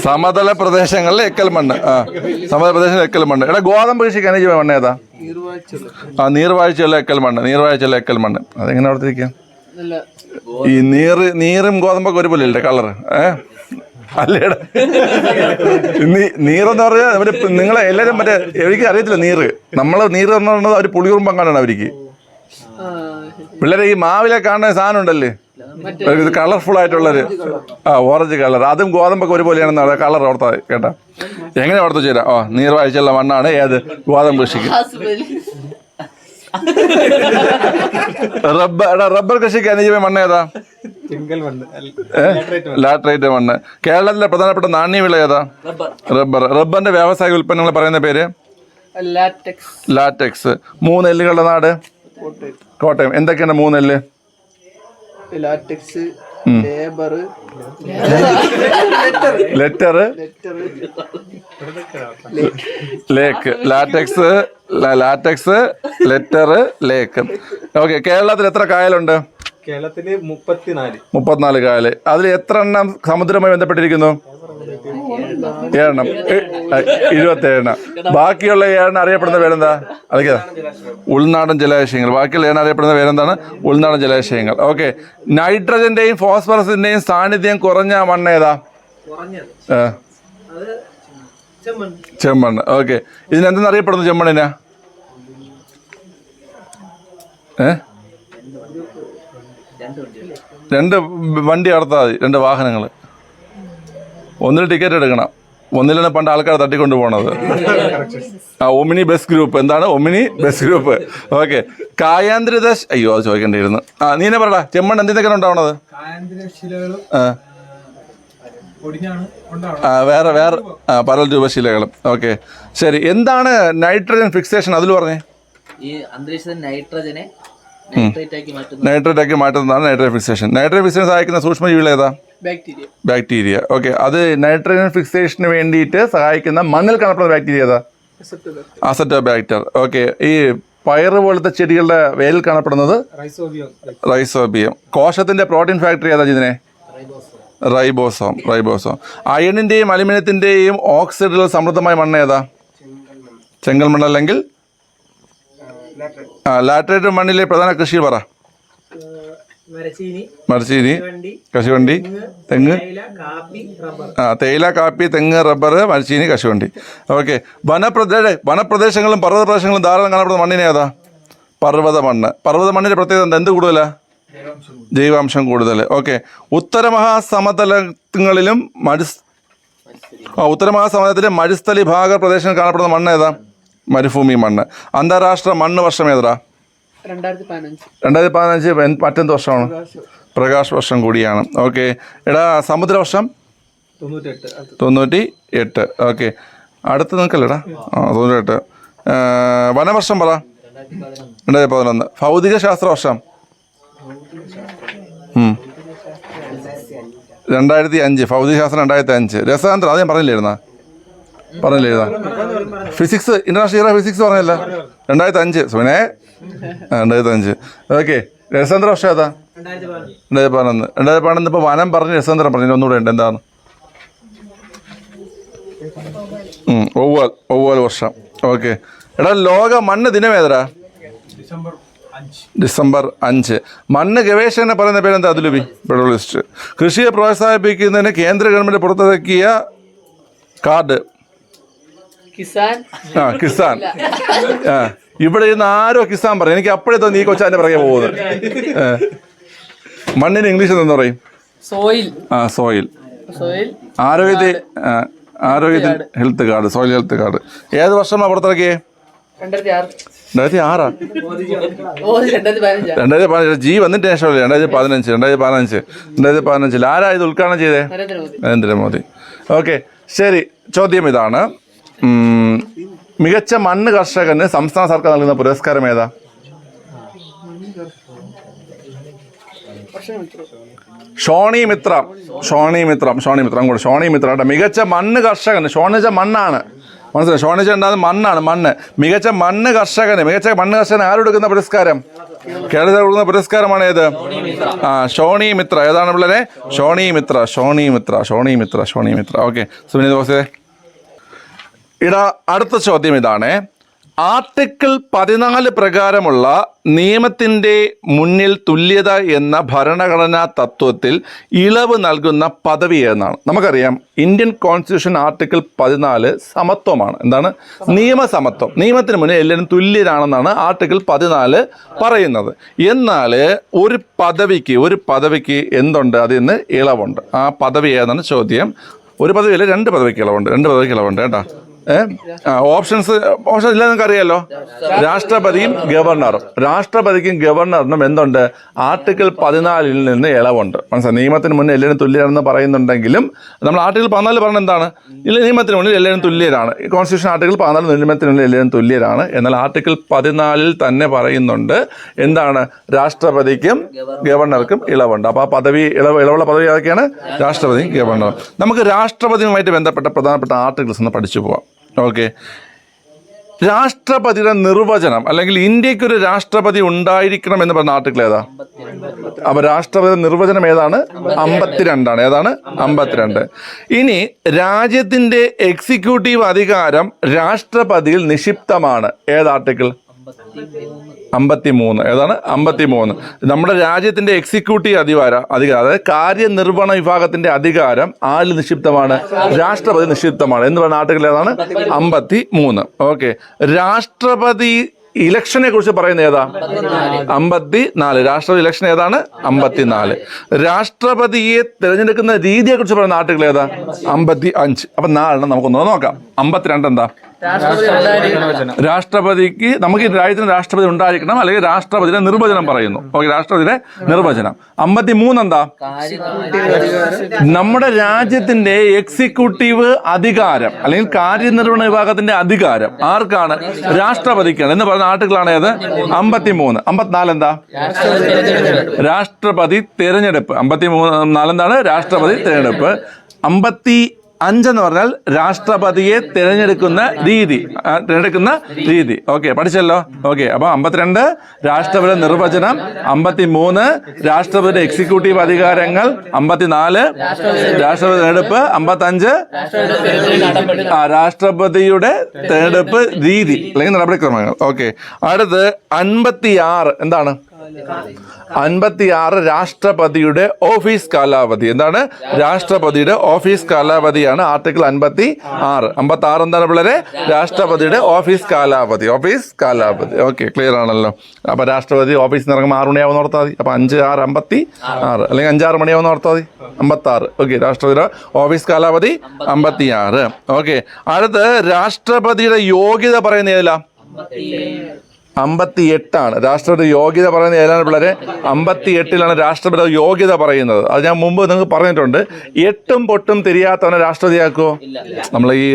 സമതല പ്രദേശങ്ങളിലെ എക്കൽ മണ്ണ്. സമതല പ്രദേശങ്ങളിലെ എക്കൽ മണ്ണ്. എടാ, ഗോതമ്പ് കൃഷിക്ക് അനുയോജ്യമായ മണ്ണ് ഏതാ? നീർവാഴ്ചയുള്ള എക്കൽ മണ്ണ്. അതെങ്ങനെ ഓർത്തിരിക്കാം? ഈ നീറും ഗോതമ്പൊക്കെ ഒരുപോലെ അല്ലേ കളർ? അല്ലേടാ, നീറെന്ന് പറഞ്ഞാൽ അവര് നിങ്ങളെ എല്ലാവരും മറ്റേ എനിക്ക് അറിയത്തില്ല നീറ്. നമ്മള് നീറ് എന്ന് പറഞ്ഞത് അവർ പുളിയുറുമ്പം കാണാണ് അവർക്ക്. പിള്ളേരെ ഈ മാവിലെ കാണുന്ന സാധനം ഉണ്ടല്ലേ, ഇത് കളർഫുൾ ആയിട്ടുള്ളൊരു ഓറഞ്ച് കളർ, അതും ഗോതമ്പൊക്കെ ഒരുപോലെയാണെന്ന് കളർ ഓർത്താ കേട്ടാ. എങ്ങനെ ഓർത്ത് ചേരാ? നീർവാഴ്ചയുള്ള മണ്ണാണ് ഏത്? ഗോതമ്പ് കൃഷിക്ക്. റബ്ബർ കൃഷിക്ക് അനുയോജ്യമായ മണ്ണ് ഏതാ? സിംഗിൾ മണ്ണ് ലാറ്ററൈറ്റ് മണ്ണ്. കേരളത്തിലെ പ്രധാനപ്പെട്ട നാണ്യവിള ഏതാ? റബ്ബർ. റബ്ബറിന്റെ വ്യാവസായിക ഉൽപ്പന്നങ്ങൾ പറയുന്ന പേര്? ലാറ്റക്സ്. 3 എല്ലുകളുടെ നാട്? കോട്ടയം. എന്തൊക്കെയാണ് 3 എല്ല്? ലാറ്റക്സ്, ലേബർ, ലെറ്റർ, ലേക്ക്. ലാറ്റക്സ്, ലെറ്റർ, ലേക്ക്. ഓക്കെ. കേരളത്തിൽ എത്ര കായലുണ്ട്? കേരളത്തില് 34 കായല്. അതിൽ എത്ര എണ്ണം സമുദ്രവുമായി ബന്ധപ്പെട്ടിരിക്കുന്നു? 7 27. ബാക്കിയുള്ള 7 അറിയപ്പെടുന്ന പേരെന്താ? അതൊക്കെ ഉൾനാടൻ ജലാശയങ്ങൾ. ബാക്കിയുള്ള 7 അറിയപ്പെടുന്ന പേരെന്താണ്? ഉൾനാടൻ ജലാശയങ്ങൾ. ഓക്കെ. നൈട്രജന്റെയും ഫോസ്ഫറസിന്റെയും സാന്നിധ്യം കുറഞ്ഞ മണ്ണ് ഏതാ? ചെമ്മണ്ണ്. ഓക്കെ. ഇതിനെന്തെന്ന് അറിയപ്പെടുന്നു ചെമ്മണ്ണിനാ? രണ്ട് വണ്ടി നടത്താൽ മതി, 2 വാഹനങ്ങൾ. ഒന്നിൽ ടിക്കറ്റ് എടുക്കണം. ഒന്നിലാണ് പണ്ട് ആൾക്കാർ തട്ടിക്കൊണ്ട് പോണത്. Omni bus group. എന്താണ് ഒമിനി ബസ് ഗ്രൂപ്പ്? ഓക്കെ. കായാന്തരിത അയ്യോ അത് ചോദിക്കേണ്ടിയിരുന്നു. നീനെ പറടാ, ചെമ്മണ്ണ് എന്തിനൊക്കെ ഉണ്ടാവണത്? വേറെ പല രൂപശിലകളും. ഓക്കെ ശരി. എന്താണ് നൈട്രജൻ ഫിക്സേഷൻ? അതിൽ പറഞ്ഞേ. ഈ അന്തരീക്ഷത്തിൽ നൈട്രജനെ നൈട്രേറ്റ് ആക്കി മാറ്റുന്നതാണ് നൈട്രജൻ ഫിക്സേഷൻ. നൈട്രജൻ ഫിക്സേഷൻ സഹായിക്കുന്ന സൂക്ഷ്മജീവികൾ ഏതാ? ബാക്ടീരിയ. ഓക്കെ. അത് നൈട്രജൻ ഫിക്സേഷന് വേണ്ടിയിട്ട് സഹായിക്കുന്ന മണ്ണിൽ കാണപ്പെടുന്ന ബാക്ടീരിയ ഏതാ? അസറ്റോബാക്ടർ. ഓക്കെ. ഈ പയറ് പോലത്തെ ചെടികളുടെ വേരിൽ കാണപ്പെടുന്നത് റൈസോബിയം. കോശത്തിന്റെ പ്രോട്ടീൻ ഫാക്ടറി ഏതാ ഇതിനെ? റൈബോസോം. അയണിന്റെയും അലുമിനിയത്തിന്റെയും ഓക്സൈഡുകൾ സമൃദ്ധമായ മണ്ണ് ഏതാ? ചെങ്കൽ മണ്ണ് അല്ലെങ്കിൽ ലാറ്ററൈറ്റ് മണ്ണിലെ പ്രധാന കൃഷി പറ. മരച്ചീനി, കശുവണ്ടി, തെങ്ങ്. തേയില, കാപ്പി, തെങ്ങ്, റബ്ബർ, മരച്ചീനി, കശുവണ്ടി. ഓക്കെ. വനപ്രദേശങ്ങളും പർവ്വത പ്രദേശങ്ങളും ധാരാളം കാണപ്പെടുന്ന മണ്ണിനെ ഏതാ? പർവ്വത മണ്ണ്. പർവ്വത മണ്ണിന്റെ പ്രത്യേകത എന്താ? എന്ത് കൂടുതലാ? ജൈവാംശം കൂടുതൽ. ഓക്കെ. ഉത്തരമഹാസമതലങ്ങളിലും ഉത്തരമഹാസമതലത്തിലെ മരുസ്ഥലി ഭാഗ പ്രദേശങ്ങളിൽ കാണപ്പെടുന്ന മണ്ണ് ഏതാ? മരുഭൂമി മണ്ണ്. അന്താരാഷ്ട്ര മണ്ണ് വർഷം ഏതാ? 2015. മറ്റെന്ത് വർഷമാണ്? പ്രകാശ് വർഷം കൂടിയാണ്. ഓക്കെ. എടാ സമുദ്ര വർഷം? 98. ഓക്കെ. അടുത്ത് നിൽക്കല്ലേടാ? 98. വനവർഷം പറ? 2011. ഭൗതിക ശാസ്ത്ര വർഷം? 2005. ഭൗതികശാസ്ത്രം 2005. രസതന്ത്രം അത് ഞാൻ പറഞ്ഞില്ലായിരുന്നാ? Physics, international year of physics പറഞ്ഞല്ല? 2005. സുനെ 2005. ഓക്കെ. രസതന്ത്ര വർഷം ഏതാ? 2011. 2011 ഇപ്പോൾ വനം പറഞ്ഞ് രസതന്ത്രം പറഞ്ഞു. ഒന്നുകൂടെ ഉണ്ട്. എന്താണ്? ഒവ്വാൽ വർഷം. ഓക്കെ. എടാ ലോക മണ്ണ് ദിനം ഏതാ? ഡിസംബർ 5. മണ്ണ് ഗവേഷകനെ പറയുന്ന പേരെന്താ? അതുലുബി പെഡോളിസ്റ്റ്. കൃഷിയെ പ്രോത്സാഹിപ്പിക്കുന്നതിന് കേന്ദ്ര ഗവൺമെന്റ് പുറത്തിറക്കിയ കാർഡ്? കിസാൻ. ഇവിടെ ഇരുന്ന് ആരോ കിസാൻ പറയും. എനിക്ക് അപ്പോഴേ തോന്നി ഈ കൊച്ചാൻ്റെ പിറകെ പോകുന്നത്. മണ്ണിന് ഇംഗ്ലീഷിൽ നിന്ന് പറയും? സോയിൽ. ആരോഗ്യത്തിൽ health card. Soil health card. ഏത് വർഷമാണ് പുറത്തിറക്കിയേ? 2006. 2015. ജി വന്നിട്ട് ശേഷമല്ലേ? 2015. ആരാ ഇത് ഉദ്ഘാടനം ചെയ്തേ? നരേന്ദ്രമോദി. ഓക്കെ ശരി. ചോദ്യം ഇതാണ്. മികച്ച മണ്ണ് കർഷകന് സംസ്ഥാന സർക്കാർ നൽകുന്ന പുരസ്കാരം ഏതാ? ഷോണി മിത്ര. മികച്ച മണ്ണ് കർഷകന്. ഷോണിച്ച മണ്ണാണ്, മനസ്സിലായി? ഷോണിച്ച ഉണ്ടാകുന്ന മണ്ണ്. മികച്ച മണ്ണ് കർഷകന് ആരെടുക്കുന്ന പുരസ്കാരം? കേരളത്തിൽ കൊടുക്കുന്ന പുരസ്കാരമാണ് ഏത്? ഷോണി മിത്ര. ഏതാണ് പിള്ളേരെ? ഷോണി മിത്ര. ഓക്കെ. സുനിൽ ബോസേ. അടുത്ത ചോദ്യം ഇതാണ്. ആർട്ടിക്കിൾ 14 പ്രകാരമുള്ള നിയമത്തിൻ്റെ മുന്നിൽ തുല്യത എന്ന ഭരണഘടനാ തത്വത്തിൽ ഇളവ് നൽകുന്ന പദവി എന്നാണ്? നമുക്കറിയാം ഇന്ത്യൻ കോൺസ്റ്റിറ്റ്യൂഷൻ ആർട്ടിക്കിൾ 14 സമത്വമാണ്. എന്താണ്? നിയമസമത്വം. നിയമത്തിന് മുന്നിൽ എല്ലാവരും തുല്യരാണെന്നാണ് ആർട്ടിക്കിൾ 14 പറയുന്നത്. എന്നാൽ ഒരു പദവിക്ക് എന്തുണ്ട്? അതിന് ഇളവുണ്ട്. ആ പദവി ഏതാണ് ചോദ്യം? ഒരു പദവിയല്ല, 2 പദവിക്ക് ഇളവുണ്ട്. കേട്ടോ. ഓപ്ഷൻ ഇല്ല, നിങ്ങൾക്ക് അറിയാലോ. രാഷ്ട്രപതിയും ഗവർണറും. രാഷ്ട്രപതിക്കും ഗവർണറിനും എന്തുണ്ട്? ആർട്ടിക്കിൾ 14 നിന്ന് ഇളവുണ്ട്. മനസ്സിലായി? നിയമത്തിന് മുന്നേ എല്ലാവരും തുല്യരാണെന്ന് പറയുന്നുണ്ടെങ്കിലും നമ്മൾ ആർട്ടിക്കിൾ 14 പറഞ്ഞ എന്താണ്? നിയമത്തിന് മുന്നിൽ എല്ലാവരും തുല്യരാണ്. കോൺസ്റ്റിറ്റ്യൂഷൻ ആർട്ടിക്കിൾ 14 നിയമത്തിന് മുന്നിൽ എല്ലാവരും തുല്യരാണ്. എന്നാൽ ആർട്ടിക്കിൾ 14 തന്നെ പറയുന്നുണ്ട് എന്താണ്? രാഷ്ട്രപതിക്കും ഗവർണർക്കും ഇളവുണ്ട്. അപ്പോൾ ആ പദവി ഇളവുള്ള പദവി ഏതൊക്കെയാണ്? രാഷ്ട്രപതിയും ഗവർണറും. നമുക്ക് രാഷ്ട്രപതിയുമായിട്ട് ബന്ധപ്പെട്ട പ്രധാനപ്പെട്ട ആർട്ടിക്കിൾസ് ഒന്ന് പഠിച്ചു പോവാം. ഓക്കെ. രാഷ്ട്രപതിയുടെ നിർവചനം, അല്ലെങ്കിൽ ഇന്ത്യക്കൊരു രാഷ്ട്രപതി ഉണ്ടായിരിക്കണം എന്ന് പറഞ്ഞ ആർട്ടിക്കിൾ ഏതാ? അപ്പൊ രാഷ്ട്രപതി നിർവചനം ഏതാണ്? 52. ഏതാണ്? 52. ഇനി രാജ്യത്തിന്റെ എക്സിക്യൂട്ടീവ് അധികാരം രാഷ്ട്രപതിയിൽ നിക്ഷിപ്തമാണ്. ഏത് ആർട്ടിക്കിൾ? 53. ഏതാണ്? 53. നമ്മുടെ രാജ്യത്തിന്റെ എക്സിക്യൂട്ടീവ് അധികാരം, അതായത് കാര്യനിർവഹണ വിഭാഗത്തിന്റെ അധികാരം ആരിൽ നിക്ഷിപ്തമാണ്? രാഷ്ട്രപതി നിക്ഷിപ്തമാണ് എന്ന് പറഞ്ഞ ആർട്ടിക്കിൾ ഏതാണ്? 53. ഓക്കെ. രാഷ്ട്രപതി ഇലക്ഷനെ കുറിച്ച് പറയുന്നത് ഏതാ? 54. രാഷ്ട്രപതി ഇലക്ഷൻ ഏതാണ്? 54. രാഷ്ട്രപതിയെ തിരഞ്ഞെടുക്കുന്ന രീതിയെ കുറിച്ച് പറയുന്ന ആർട്ടിക്കിൾ ഏതാ? 55. അപ്പൊ 4 നമുക്കൊന്ന് നോക്കാം. 52 എന്താ? രാഷ്ട്രപതിക്ക്, നമുക്ക് രാജ്യത്തിന് രാഷ്ട്രപതി ഉണ്ടായിരിക്കണം, അല്ലെങ്കിൽ രാഷ്ട്രപതിയുടെ നിർവചനം പറയുന്നു. ഓക്കെ. രാഷ്ട്രപതിയുടെ നിർവചനം. 53 എന്താ? നമ്മുടെ രാജ്യത്തിന്റെ എക്സിക്യൂട്ടീവ് അധികാരം, അല്ലെങ്കിൽ കാര്യനിർവഹണ വിഭാഗത്തിന്റെ അധികാരം ആർക്കാണ്? രാഷ്ട്രപതിക്കാണ് എന്ന് പറയുന്ന ആർട്ടിക്കിളാണ് ഏത്? 53. 54 എന്താ? രാഷ്ട്രപതി തെരഞ്ഞെടുപ്പ്. 53 എന്താണ്? രാഷ്ട്രപതി തെരഞ്ഞെടുപ്പ്. 55 എന്ന് പറഞ്ഞാൽ രാഷ്ട്രപതിയെ തിരഞ്ഞെടുക്കുന്ന രീതി. ഓക്കെ, പഠിച്ചല്ലോ. ഓക്കെ. അപ്പൊ 52 രാഷ്ട്രപതി നിർവചനം, 53 രാഷ്ട്രപതിയുടെ എക്സിക്യൂട്ടീവ് അധികാരങ്ങൾ, 54 രാഷ്ട്രപതി തെരഞ്ഞെടുപ്പ്, 55 രാഷ്ട്രപതിയുടെ തെരഞ്ഞെടുപ്പ് രീതി അല്ലെങ്കിൽ നടപടിക്രമങ്ങൾ. ഓക്കെ. അടുത്ത് 56 എന്താണ്? 56 രാഷ്ട്രപതിയുടെ ഓഫീസ് കാലാവധി. എന്താണ്? രാഷ്ട്രപതിയുടെ ഓഫീസ് കാലാവധിയാണ് ആർട്ടിക്കിൾ 56. 56 എന്താണ് പിള്ളേരെ? രാഷ്ട്രപതിയുടെ ഓഫീസ് കാലാവധി. ഓക്കെ, ക്ലിയർ ആണല്ലോ. അപ്പൊ രാഷ്ട്രപതി ഓഫീസിൽ ഇറങ്ങുമ്പോൾ 6 മണിയാവുന്ന ഓർത്താൽ മതി. അപ്പൊ 5, 6, 56, അല്ലെങ്കിൽ 5, 6 മണിയാവുന്ന ഓർത്താൽ മതി. 56. ഓക്കെ. രാഷ്ട്രപതിയുടെ ഓഫീസ് കാലാവധി 56. ഓക്കെ. അടുത്ത് രാഷ്ട്രപതിയുടെ യോഗ്യത പറയുന്ന ഏതിലാ? 58. രാഷ്ട്രപതി യോഗ്യത പറയുന്നത് ഏതാണ് പിള്ളേരെ? 58 രാഷ്ട്രപതി യോഗ്യത പറയുന്നത്. അത് ഞാൻ മുമ്പ് നിങ്ങൾക്ക് പറഞ്ഞിട്ടുണ്ട്. 8ഉം പൊട്ടും തിരിയാത്തവനെ രാഷ്ട്രപതിയാക്കുമോ? നമ്മൾ ഈ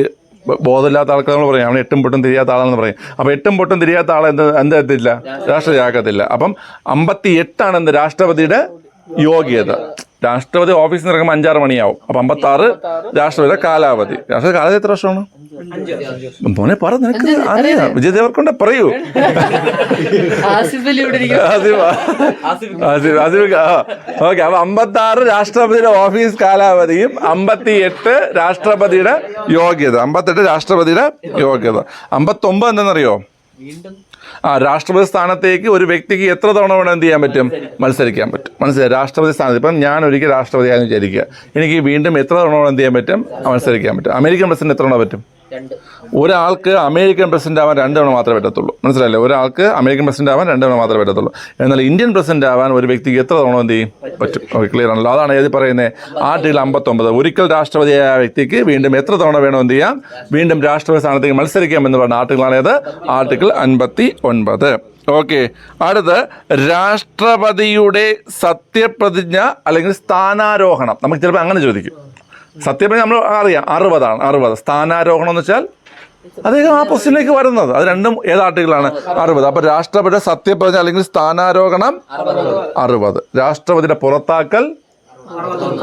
ബോധമില്ലാത്ത ആൾക്കാർ നമ്മൾ പറയും അവൻ 8ഉം പൊട്ടും തിരിയാത്ത ആളെന്ന് പറയും. അപ്പൊ 8ഉം പൊട്ടും തിരിയാത്ത ആളെ എന്തെത്തില്ല? രാഷ്ട്രപതിയാക്കത്തില്ല. അപ്പം 58 എന്ത്? രാഷ്ട്രപതിയുടെ യോഗ്യത. രാഷ്ട്രപതി ഓഫീസിൽ നിന്ന് ഇറങ്ങുമ്പോൾ 5, 6 മണിയാവും. അപ്പൊ 56 രാഷ്ട്രപതിയുടെ കാലാവധി. രാഷ്ട്രപതി കാലാവധി എത്ര വർഷമാണ്? മോനെ പറ, നിനക്ക് അറിയാം. വിജയ് ദേവർക്കൊണ്ട പറയൂ. ഓക്കെ. അപ്പൊ 56 രാഷ്ട്രപതിയുടെ ഓഫീസ് കാലാവധിയും 58 രാഷ്ട്രപതിയുടെ യോഗ്യത. 58 രാഷ്ട്രപതിയുടെ യോഗ്യത. 59 എന്തെന്നറിയോ? രാഷ്ട്രപതി സ്ഥാനത്തേക്ക് ഒരു വ്യക്തിക്ക് എത്ര തവണ വേണം എന്ത് ചെയ്യാൻ പറ്റും? മത്സരിക്കാൻ പറ്റും. മനസ്സിലായി? രാഷ്ട്രപതി സ്ഥാനത്ത് ഇപ്പം ഞാൻ ഒരിക്കൽ രാഷ്ട്രപതിയാണെന്ന് വിചാരിക്കുക, എനിക്ക് വീണ്ടും എത്ര തവണ വേണം എന്ത് ചെയ്യാൻ പറ്റും? മത്സരിക്കാൻ പറ്റും. അമേരിക്കൻ പ്രസിഡന്റ് എത്ര തവണ പറ്റും? ഒരാൾക്ക് അമേരിക്കൻ പ്രസിഡന്റ് ആവാൻ 2 തവണ മാത്രമേ പറ്റത്തുള്ളൂ. മനസ്സിലായില്ലേ? ഒരാൾക്ക് അമേരിക്കൻ പ്രസിഡന്റ് ആവാൻ 2 തവണ മാത്രമേ പറ്റത്തുള്ളൂ. എന്നാൽ ഇന്ത്യൻ പ്രസിഡന്റ് ആവാൻ ഒരു വ്യക്തിക്ക് എത്ര തവണ എന്ത് ചെയ്യും? പറ്റും. ഓക്കെ, ക്ലിയർ ആണല്ലോ. അതാണ് ഏത് പറയുന്നത്? ആർട്ടിക്കിൾ 59. ഒരിക്കൽ രാഷ്ട്രപതിയായ വ്യക്തിക്ക് വീണ്ടും എത്ര തവണ വേണം എന്ത് ചെയ്യാം? വീണ്ടും രാഷ്ട്രപതി സ്ഥാനത്തേക്ക് മത്സരിക്കാം എന്ന് പറഞ്ഞ ആർട്ടിക്കിളാണ് ഏത്? ആർട്ടിക്കിൾ 59. ഓക്കെ. അടുത്ത് രാഷ്ട്രപതിയുടെ സത്യപ്രതിജ്ഞ അല്ലെങ്കിൽ സ്ഥാനാരോഹണം. നമുക്ക് ചിലപ്പോൾ അങ്ങനെ ചോദിക്കും. സത്യപ്രതിജ്ഞ നമ്മൾ അറിയാം 60. സ്ഥാനാരോഹണം എന്ന് വെച്ചാൽ അദ്ദേഹം ആ പൊസിഷനിലേക്ക് വരുന്നത്. അത് രണ്ടും ഏത് ആർട്ടിക്കിളാണ്? 60. അപ്പൊ രാഷ്ട്രപതിയുടെ സത്യപ്രതിജ്ഞ അല്ലെങ്കിൽ സ്ഥാനാരോഹണം 60. രാഷ്ട്രപതിയുടെ പുറത്താക്കൽ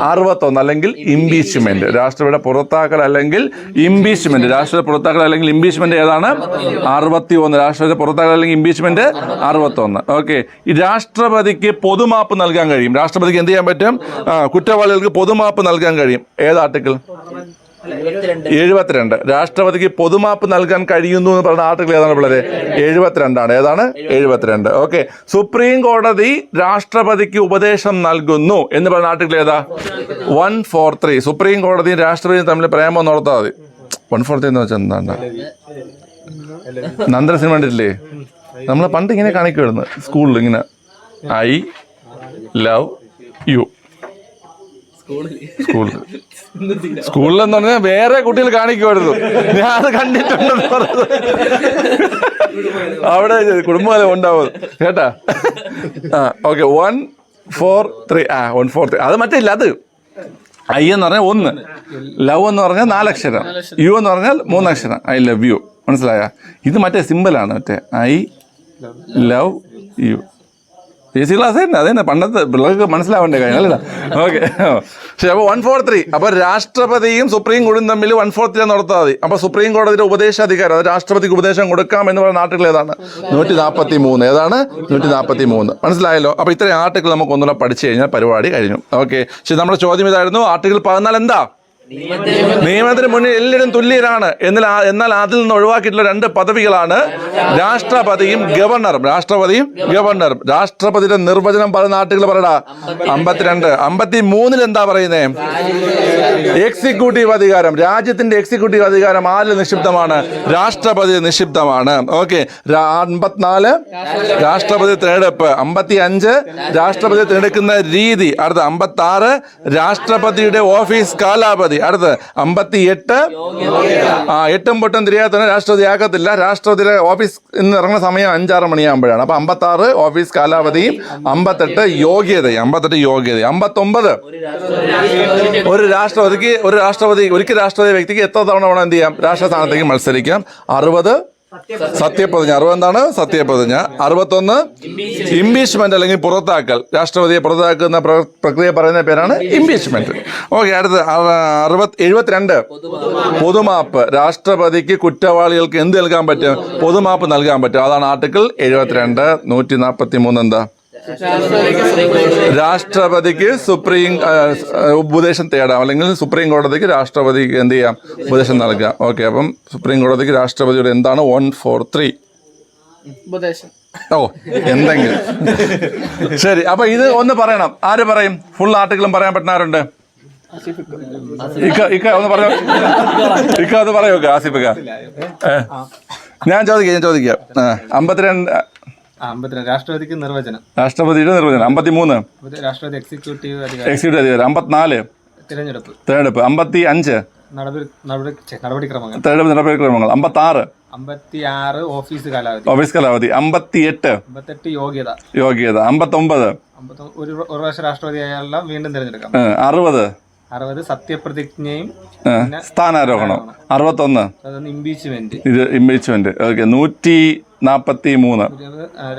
61 അല്ലെങ്കിൽ ഇംപീച്ച്മെന്റ്. രാഷ്ട്രപതിയുടെ പുറത്താക്കൽ അല്ലെങ്കിൽ ഇംപീച്ച്മെന്റ്. രാഷ്ട്രപതി പുറത്താക്കൽ അല്ലെങ്കിൽ ഇംപീച്ച്മെന്റ് ഏതാണ്? 61. രാഷ്ട്രപതി പുറത്താക്കൽ അല്ലെങ്കിൽ ഇംപീച്ച്മെന്റ് 61. ഓക്കെ. ഈ രാഷ്ട്രപതിക്ക് പൊതുമാപ്പ് നൽകാൻ കഴിയും. രാഷ്ട്രപതിക്ക് എന്ത് ചെയ്യാൻ പറ്റും? കുറ്റവാളികൾക്ക് പൊതുമാപ്പ് നൽകാൻ കഴിയും. ഏത് ആർട്ടിക്കിൾ? 72. രാഷ്ട്രപതിക്ക് പൊതുമാപ്പ് നൽകാൻ കഴിയുന്നു എന്ന് പറഞ്ഞ ആർട്ടിക്കിൾ ഏതാണ് പിള്ളേരെ? 72. ഏതാണ്? 72. ഓക്കെ. സുപ്രീം കോടതി രാഷ്ട്രപതിക്ക് ഉപദേശം നൽകുന്നു എന്ന് പറഞ്ഞ ആർട്ടിക്കിൾ ഏതാ? 143. സുപ്രീം കോടതിയും രാഷ്ട്രപതിയും തമ്മിൽ പ്രേമം നടത്താൽ മതി. 143 എന്ന് വെച്ചാൽ എന്താണ്? നന്ദന സിനിമ കണ്ടിട്ടില്ലേ? നമ്മൾ പണ്ട് ഇങ്ങനെ കാണിക്കുമായിരുന്നു സ്കൂളിൽ, ഇങ്ങനെ I love you. സ്കൂളിലെന്ന് പറഞ്ഞാൽ വേറെ കുട്ടികൾ കാണിക്കുമായിരുന്നു, ഞാൻ അത് കണ്ടിട്ടുണ്ടെന്ന് പറഞ്ഞത്. അവിടെ കുടുംബം ഉണ്ടാവും കേട്ടാ. ഓക്കെ, 143. 143 അത് മറ്റില്ല. അത് ഐ എന്ന് പറഞ്ഞാൽ 1, ലവ് എന്ന് പറഞ്ഞാൽ 4 അക്ഷരം, യു എന്ന് പറഞ്ഞാൽ 3 അക്ഷരം. ഐ ലവ് യു, മനസ്സിലായ? ഇത് മറ്റേ സിമ്പിളാണ്, മറ്റേ I love you. PC class തന്നെ, അത് തന്നെ പണ്ടത്തെ പിള്ളേർക്ക് മനസ്സിലാവേണ്ട കാര്യം അല്ല. ഓക്കെ, ശരി. അപ്പോൾ 143. അപ്പോൾ രാഷ്ട്രപതിയും സുപ്രീം കോടതിയും തമ്മിൽ 143 നടത്താൽ മതി. അപ്പോൾ സുപ്രീം കോടതിയുടെ ഉപദേശാധികാരം, അത് രാഷ്ട്രപതിക്ക് ഉപദേശം കൊടുക്കാം എന്ന് പറയുന്ന ആർട്ടിക്കിൾ ഏതാണ്? 143. ഏതാണ്? 143. മനസ്സിലായല്ലോ? അപ്പോൾ ഇത്രയും ആർട്ടിക്കിൾ നമുക്ക് ഒന്നുകൂടെ പഠിച്ചു കഴിഞ്ഞാൽ പരിപാടി കഴിഞ്ഞു. ഓക്കെ, ശരി. നമ്മുടെ ചോദ്യം ഇതായിരുന്നു, ആർട്ടിക്കിൾ 14 എന്താ? നിയമത്തിന് മുന്നിൽ എല്ലാവരും തുല്യരാണ്. എന്നാൽ അതിൽ നിന്ന് ഒഴിവാക്കിയിട്ടുള്ള 2 പദവികളാണ് രാഷ്ട്രപതിയും ഗവർണറും. രാഷ്ട്രപതിയുടെ നിർവചനം പറയുന്ന ആർട്ടിക്കിൾ പറയടാ. 52. 53 എന്താ പറയുന്നേ? എക്സിക്യൂട്ടീവ് അധികാരം. രാജ്യത്തിന്റെ എക്സിക്യൂട്ടീവ് അധികാരം ആരിൽ നിക്ഷിപ്തമാണ്? രാഷ്ട്രപതി നിക്ഷിപ്തമാണ്. ഓക്കെ. 54 രാഷ്ട്രപതി തിരഞ്ഞെടുപ്പ്. 55 രാഷ്ട്രപതി തിരഞ്ഞെടുക്കുന്ന രീതി. അടുത്ത 56 രാഷ്ട്രപതിയുടെ ഓഫീസ് കാലാവധി. അടുത്ത് 58 8 പൊട്ടും തിരിയാത്ത രാഷ്ട്രപതി ആക്കത്തില്ല. രാഷ്ട്രപതിയുടെ ഓഫീസ് ഇന്ന് ഇറങ്ങുന്ന സമയം 5-6 മണിയാകുമ്പോഴാണ്. അപ്പൊ 56 ഓഫീസ് കാലാവധിയും 58 യോഗ്യതയും. 59 ഒരിക്കൽ രാഷ്ട്രപതി വ്യക്തിക്ക് എത്ര തവണ വേണം എന്ത് ചെയ്യാം? രാഷ്ട്രസ്ഥാനത്തേക്ക് മത്സരിക്കാം. 60 സത്യപ്രതിജ്ഞ. 60 എന്താണ്? സത്യപ്രതിജ്ഞ. 61 ഇംപീച്ച്മെന്റ് അല്ലെങ്കിൽ പുറത്താക്കൽ. രാഷ്ട്രപതിയെ പുറത്താക്കുന്ന പ്രക്രിയ പറയുന്ന പേരാണ് ഇംപീച്ച്മെന്റ്. ഓക്കെ, അടുത്ത് 72 പൊതുമാപ്പ്. രാഷ്ട്രപതിക്ക് കുറ്റവാളികൾക്ക് എന്ത് നൽകാൻ പറ്റും? പൊതുമാപ്പ് നൽകാൻ പറ്റും. അതാണ് ആർട്ടിക്കിൾ 72. 143 എന്താ? രാഷ്ട്രപതിക്ക് ഉപദേശം തേടാം, അല്ലെങ്കിൽ സുപ്രീം കോടതിക്ക് രാഷ്ട്രപതിക്ക് എന്ത് ചെയ്യാം? ഉപദേശം നൽകാം. ഓക്കെ, അപ്പം സുപ്രീം കോടതിക്ക് രാഷ്ട്രപതിയുടെ എന്താണ്? 143. ഓ, എന്തെങ്കിലും. ശരി, അപ്പൊ ഇത് ഒന്ന് പറയണം. ആര് പറയും? ഫുൾ ആർട്ടിക്കിളും പറയാൻ പറ്റുന്ന ആരുണ്ട്? ഇക്ക ഒന്ന് പറയോ? ഇക്ക ഒന്ന് പറയോ? ആസിഫിക്ക, ഞാൻ ചോദിക്കാം. 52 രാഷ്ട്രപതിക്ക് നിർവചനം. രാഷ്ട്രപതിയുടെ നിർവചനം. 53 രാഷ്ട്രപതി എക്സിക്യൂട്ടീവ് എക്സിക്യൂട്ടീവ് അധികാരം. 54 തിരഞ്ഞെടുപ്പ്. 55 നടപടിക്രമങ്ങൾ. 56 ഓഫീസ് കാലാവധി. 58 യോഗ്യത. 59 ഒരു പ്രാവശ്യം രാഷ്ട്രപതി ആയാലും വീണ്ടും തിരഞ്ഞെടുക്കാം. 60 സത്യപ്രതിജ്ഞയും സ്ഥാനാരോഹണം. 61 ഇംപീച്ച്മെന്റ്. ഓക്കെ, 143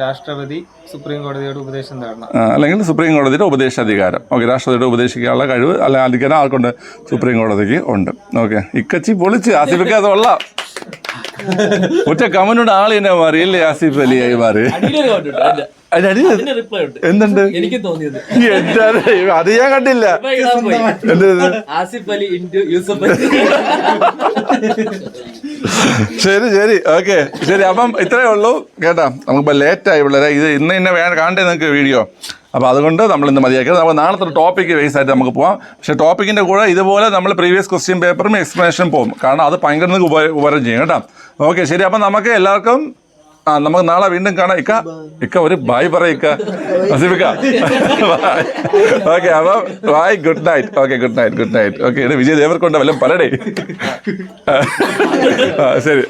രാഷ്ട്രപതി സുപ്രീം കോടതിയുടെ ഉപദേശം തേടണം, അല്ലെങ്കിൽ സുപ്രീം കോടതിയുടെ ഉപദേശാധികാരം. ഓക്കെ, രാഷ്ട്രപതിയുടെ ഉപദേശിക്കാനുള്ള കഴിവ് അല്ലെങ്കിൽ അധികാരം ആർക്കുണ്ട്? സുപ്രീം കോടതിക്ക് ഉണ്ട്. ഓക്കെ, ഇക്കച്ചി പൊളിച്ച്. ആസിഫിക്ക് അത് കൊള്ളാം. ഒറ്റ കമന്റുണ്ട് ആള് തന്നെ മാറി അല്ലേ? ആസിഫ് അലിയായി മാറി. എന്തുണ്ട്? എനിക്ക് തോന്നിയത് അത് ഞാൻ കണ്ടില്ല. ശരി. ഓക്കെ, ശരി. അപ്പം ഇത്രയേ ഉള്ളൂ കേട്ടാ. നമുക്കിപ്പോൾ ലേറ്റായി പിള്ളേരെ. ഇത് ഇന്ന് കാണണ്ടേ നിങ്ങൾക്ക് വീഡിയോ? അപ്പോൾ അതുകൊണ്ട് നമ്മൾ ഇന്ന് മതിയാക്കിയത്. നമുക്ക് നാളത്തെ ഒരു ടോപ്പിക്ക് ബേസ് ആയിട്ട് നമുക്ക് പോകാം. പക്ഷേ ടോപ്പിക്കിൻ്റെ കൂടെ ഇതുപോലെ നമ്മൾ പ്രീവിയസ് ക്വസ്റ്റ്യൻ പേപ്പറും എക്സ്പ്ലനേഷനും പോകും. കാരണം അത് ഭയങ്കര നിങ്ങൾക്ക് ഉപകാരം ചെയ്യും കേട്ടോ. ഓക്കെ, ശരി. അപ്പം നമുക്ക് എല്ലാവർക്കും നമുക്ക് നാളെ വീണ്ടും കാണാം. ഇക്ക ഒരു ബൈ പറയിക്ക. അസിഫിക്ക ഓക്കെ, അപ്പം bye. Good night. Okay, good night. Okay, Vijay Deverakonda വല്ലതും പറയടേ. ശരി.